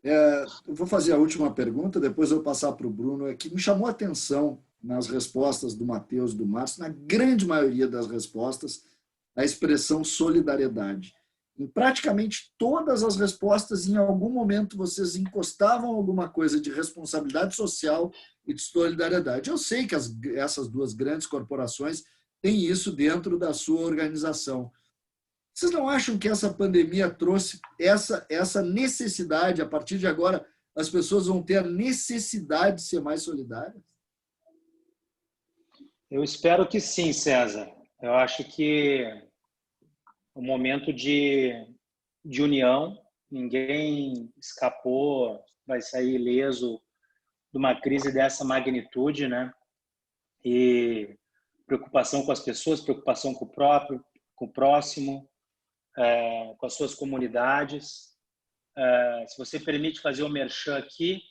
Eu vou fazer a última pergunta, depois eu vou passar para o Bruno, que me chamou a atenção nas respostas do Matheus e do Márcio, na grande maioria das respostas, a expressão solidariedade. Em praticamente todas as respostas, em algum momento, vocês encostavam alguma coisa de responsabilidade social e de solidariedade. Eu sei que essas duas grandes corporações têm isso dentro da sua organização. Vocês não acham que essa pandemia trouxe essa necessidade, a partir de agora, as pessoas vão ter a necessidade de ser mais solidárias? Eu espero que sim, César. Eu acho que é um momento de união, ninguém escapou, vai sair ileso de uma crise dessa magnitude, né? E preocupação com as pessoas, preocupação com o próximo, com as suas comunidades. Se você permite fazer o merchan aqui,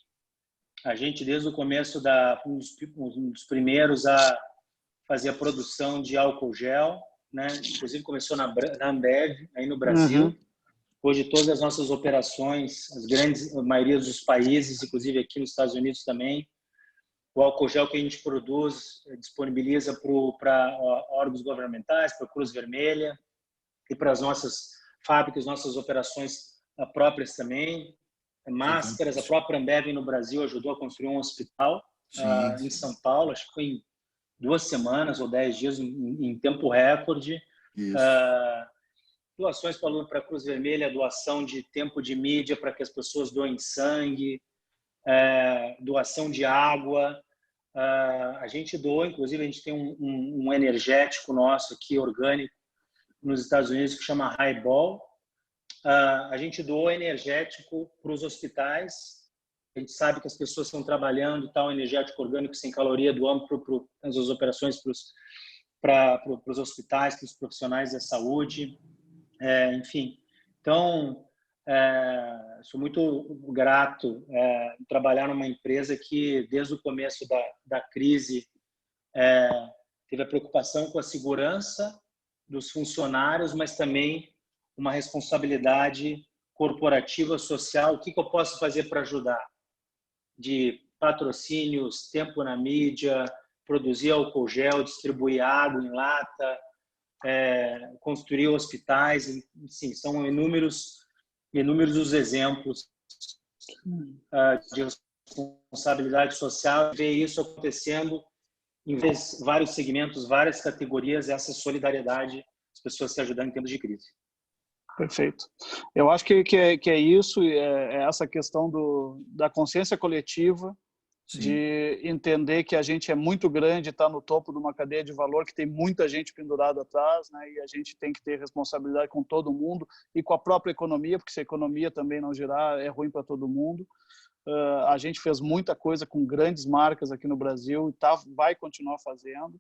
a gente, desde o começo, um dos primeiros a fazer a produção de álcool gel, né? Inclusive começou na Ambev, aí no Brasil. Hoje, todas as nossas operações, a maioria dos países, inclusive aqui nos Estados Unidos também, o álcool gel que a gente produz, disponibiliza para órgãos governamentais, para a Cruz Vermelha, e para as nossas fábricas, nossas operações próprias também. Máscaras, a própria Ambev no Brasil ajudou a construir um hospital em São Paulo, acho que foi em 2 semanas ou 10 dias, em tempo recorde. Doações para a Cruz Vermelha, doação de tempo de mídia para que as pessoas doem sangue, doação de água. A gente doa, inclusive a gente tem um energético nosso aqui, orgânico, nos Estados Unidos, que chama Highball. A gente doa energético para os hospitais. A gente sabe que as pessoas estão trabalhando tal energético orgânico sem caloria, doamos para as operações para os hospitais, para os profissionais da saúde. Enfim, então, sou muito grato em trabalhar numa empresa que, desde o começo da crise, teve a preocupação com a segurança dos funcionários, mas também uma responsabilidade corporativa, social. O que eu posso fazer para ajudar? De patrocínios, tempo na mídia, produzir álcool gel, distribuir água em lata, construir hospitais. Sim, são inúmeros os exemplos de responsabilidade social. Ver isso acontecendo em vários segmentos, várias categorias, essa solidariedade, as pessoas se ajudando em tempos de crise. Perfeito. Eu acho que é isso, é essa questão da consciência coletiva, sim, de entender que a gente é muito grande, está no topo de uma cadeia de valor que tem muita gente pendurada atrás, né? E a gente tem que ter responsabilidade com todo mundo e com a própria economia, porque se a economia também não girar, é ruim para todo mundo. A gente fez muita coisa com grandes marcas aqui no Brasil e vai continuar fazendo.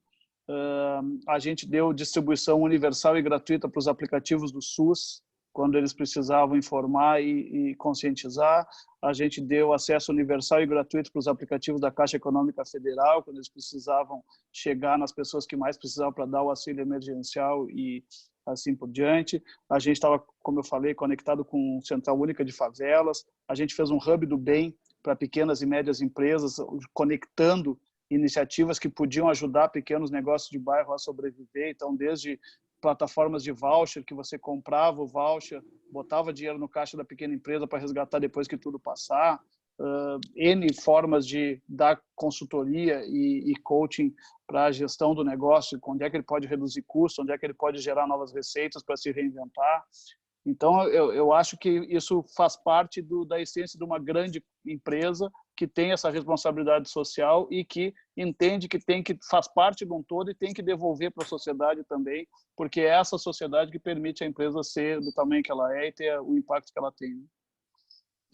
A gente deu distribuição universal e gratuita para os aplicativos do SUS, quando eles precisavam informar e conscientizar. A gente deu acesso universal e gratuito para os aplicativos da Caixa Econômica Federal, quando eles precisavam chegar nas pessoas que mais precisavam para dar o auxílio emergencial e assim por diante. A gente estava, como eu falei, conectado com Central Única de Favelas. A gente fez um hub do bem para pequenas e médias empresas, conectando iniciativas que podiam ajudar pequenos negócios de bairro a sobreviver. Então, desde plataformas de voucher, que você comprava o voucher, botava dinheiro no caixa da pequena empresa para resgatar depois que tudo passar. N formas de dar consultoria e coaching para a gestão do negócio, onde é que ele pode reduzir custos, onde é que ele pode gerar novas receitas para se reinventar. Então, eu acho que isso faz parte da essência de uma grande empresa que tem essa responsabilidade social e que entende que faz parte de um todo e tem que devolver para a sociedade também, porque é essa sociedade que permite a empresa ser do tamanho que ela é e ter o impacto que ela tem.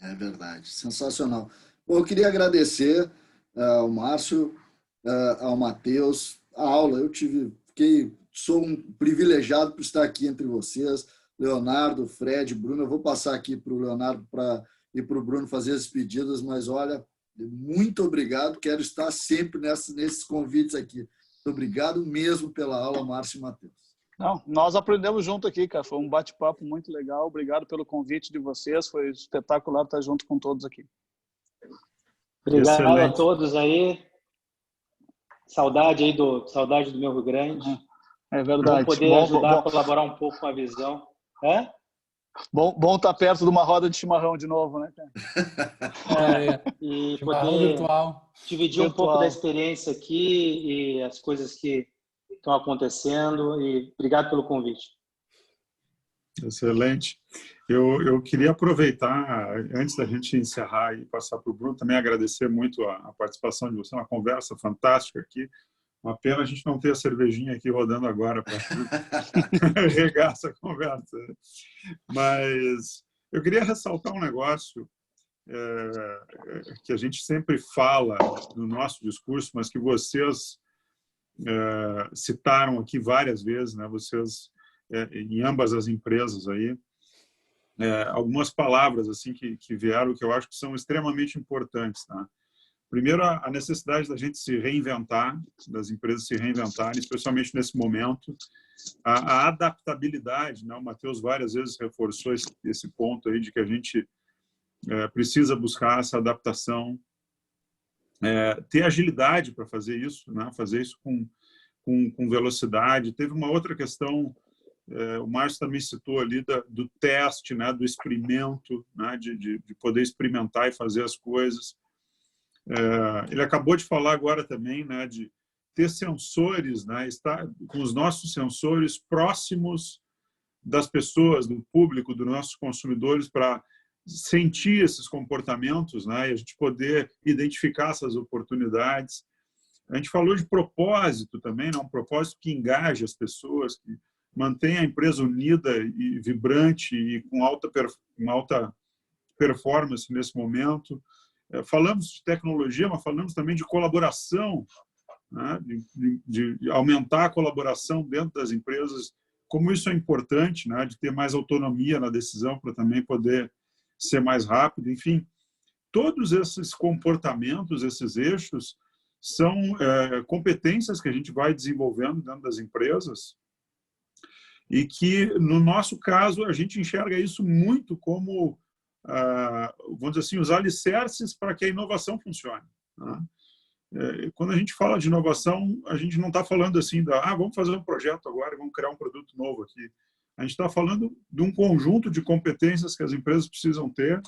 É verdade, sensacional. Bom, eu queria agradecer ao Márcio, ao Matheus, a aula. Sou um privilegiado por estar aqui entre vocês, Leonardo, Fred, Bruno. Eu vou passar aqui para o Leonardo e para o Bruno fazer as pedidas, mas olha, muito obrigado. Quero estar sempre nesses convites aqui. Muito obrigado mesmo pela aula, Márcio e Matheus. Não, nós aprendemos junto aqui, cara. Foi um bate-papo muito legal. Obrigado pelo convite de vocês. Foi espetacular estar junto com todos aqui. Obrigado Excelente. a todos aí. Saudade do meu Rio Grande. É verdade. Vou poder ajudar a colaborar um pouco com a visão. É? Bom estar perto de uma roda de chimarrão de novo, né, cara? E chimarrão poder virtual. dividir um pouco da experiência aqui e as coisas que estão acontecendo. E obrigado pelo convite. Excelente. Eu queria aproveitar, antes da gente encerrar e passar para o Bruno, também agradecer muito a participação de você, uma conversa fantástica aqui. Uma pena a gente não ter a cervejinha aqui rodando agora para regar essa conversa. Mas eu queria ressaltar um negócio que a gente sempre fala no nosso discurso, mas que vocês citaram aqui várias vezes, né? Vocês, em ambas as empresas aí, algumas palavras assim que vieram, que eu acho que são extremamente importantes, tá? Primeiro, a necessidade da gente se reinventar, das empresas se reinventarem, especialmente nesse momento. A adaptabilidade, né? O Matheus várias vezes reforçou esse ponto aí de que a gente precisa buscar essa adaptação, ter agilidade para fazer isso, né? Fazer isso com velocidade. Teve uma outra questão, o Márcio também citou ali, do teste, né? Do experimento, né? De poder experimentar e fazer as coisas. Ele acabou de falar agora também, né, de ter sensores, né, estar com os nossos sensores próximos das pessoas, do público, dos nossos consumidores, para sentir esses comportamentos, né, e a gente poder identificar essas oportunidades. A gente falou de propósito também, né, um propósito que engaje as pessoas, que mantenha a empresa unida e vibrante e com alta performance nesse momento. Falamos de tecnologia, mas falamos também de colaboração, né? de aumentar a colaboração dentro das empresas, como isso é importante, né? De ter mais autonomia na decisão para também poder ser mais rápido. Enfim, todos esses comportamentos, esses eixos, são competências que a gente vai desenvolvendo dentro das empresas e que, no nosso caso, a gente enxerga isso muito como vamos dizer assim, os alicerces para que a inovação funcione, né? Quando a gente fala de inovação, a gente não está falando assim vamos fazer um projeto agora e vamos criar um produto novo aqui. A gente está falando de um conjunto de competências que as empresas precisam ter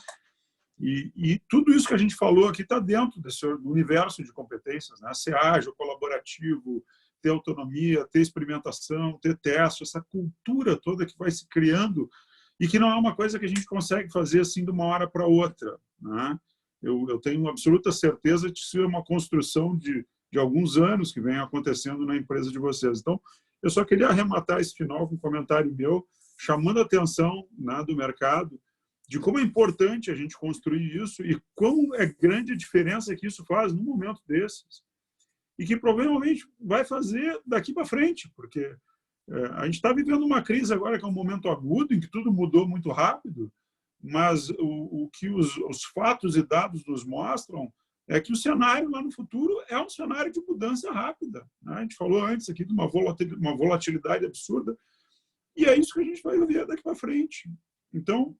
e tudo isso que a gente falou aqui está dentro desse universo de competências, né? Ser ágil, colaborativo, ter autonomia, ter experimentação, ter teste, essa cultura toda que vai se criando e que não é uma coisa que a gente consegue fazer assim de uma hora para outra, né? Eu tenho absoluta certeza de que isso é uma construção de alguns anos que vem acontecendo na empresa de vocês. Então, eu só queria arrematar esse final com um comentário meu, chamando a atenção, né, do mercado, de como é importante a gente construir isso e quão é grande a diferença que isso faz num momento desses. E que provavelmente vai fazer daqui para frente, porque a gente está vivendo uma crise agora que é um momento agudo, em que tudo mudou muito rápido, mas o que os fatos e dados nos mostram é que o cenário lá no futuro é um cenário de mudança rápida, né? A gente falou antes aqui de uma volatilidade absurda, e é isso que a gente vai ver daqui para frente. Então,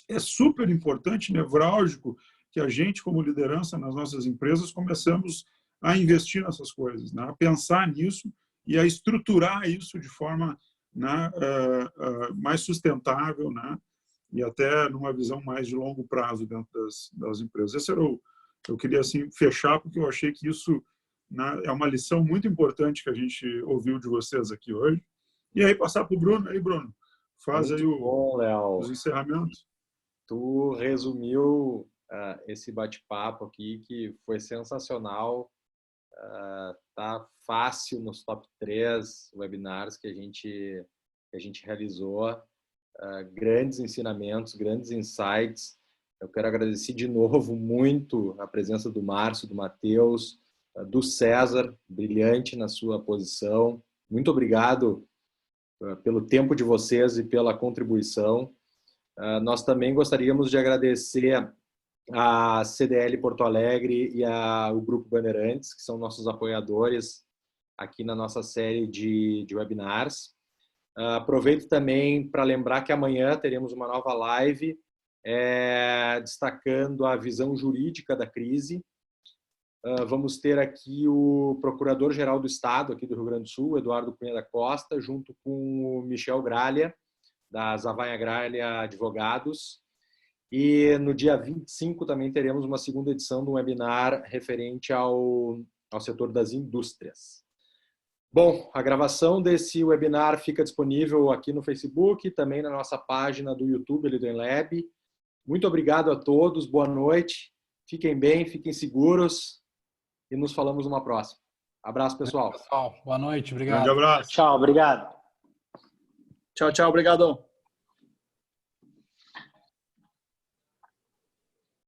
é super importante, nevrálgico, que a gente, como liderança nas nossas empresas, começamos a investir nessas coisas, né? A pensar nisso e a estruturar isso de forma, né, mais sustentável, né? E até numa visão mais de longo prazo dentro das empresas. Esse era eu queria assim fechar, porque eu achei que isso, né, é uma lição muito importante que a gente ouviu de vocês aqui hoje. E aí passar para o Bruno. Aí, Bruno, faz muito aí bom, Léo. os encerramentos. Tu resumiu esse bate-papo aqui, que foi sensacional. Tá fácil nos top 3 webinars que a gente realizou. Grandes ensinamentos, grandes insights. Eu quero agradecer de novo muito a presença do Márcio, do Matheus, do César, brilhante na sua posição. Muito obrigado pelo tempo de vocês e pela contribuição. Nós também gostaríamos de agradecer a CDL Porto Alegre e o Grupo Bandeirantes, que são nossos apoiadores aqui na nossa série de webinars. Aproveito também para lembrar que amanhã teremos uma nova live destacando a visão jurídica da crise. Vamos ter aqui o Procurador-Geral do Estado aqui do Rio Grande do Sul, Eduardo Cunha da Costa, junto com o Michel Gralha, da Zavanha Gralha Advogados. E no dia 25 também teremos uma segunda edição de um webinar referente ao setor das indústrias. Bom, a gravação desse webinar fica disponível aqui no Facebook, também na nossa página do YouTube, Leader Lab. Muito obrigado a todos, boa noite, fiquem bem, fiquem seguros e nos falamos numa próxima. Abraço, pessoal. Boa noite, obrigado. Grande abraço. Tchau, obrigado. Tchau, tchau, obrigadão.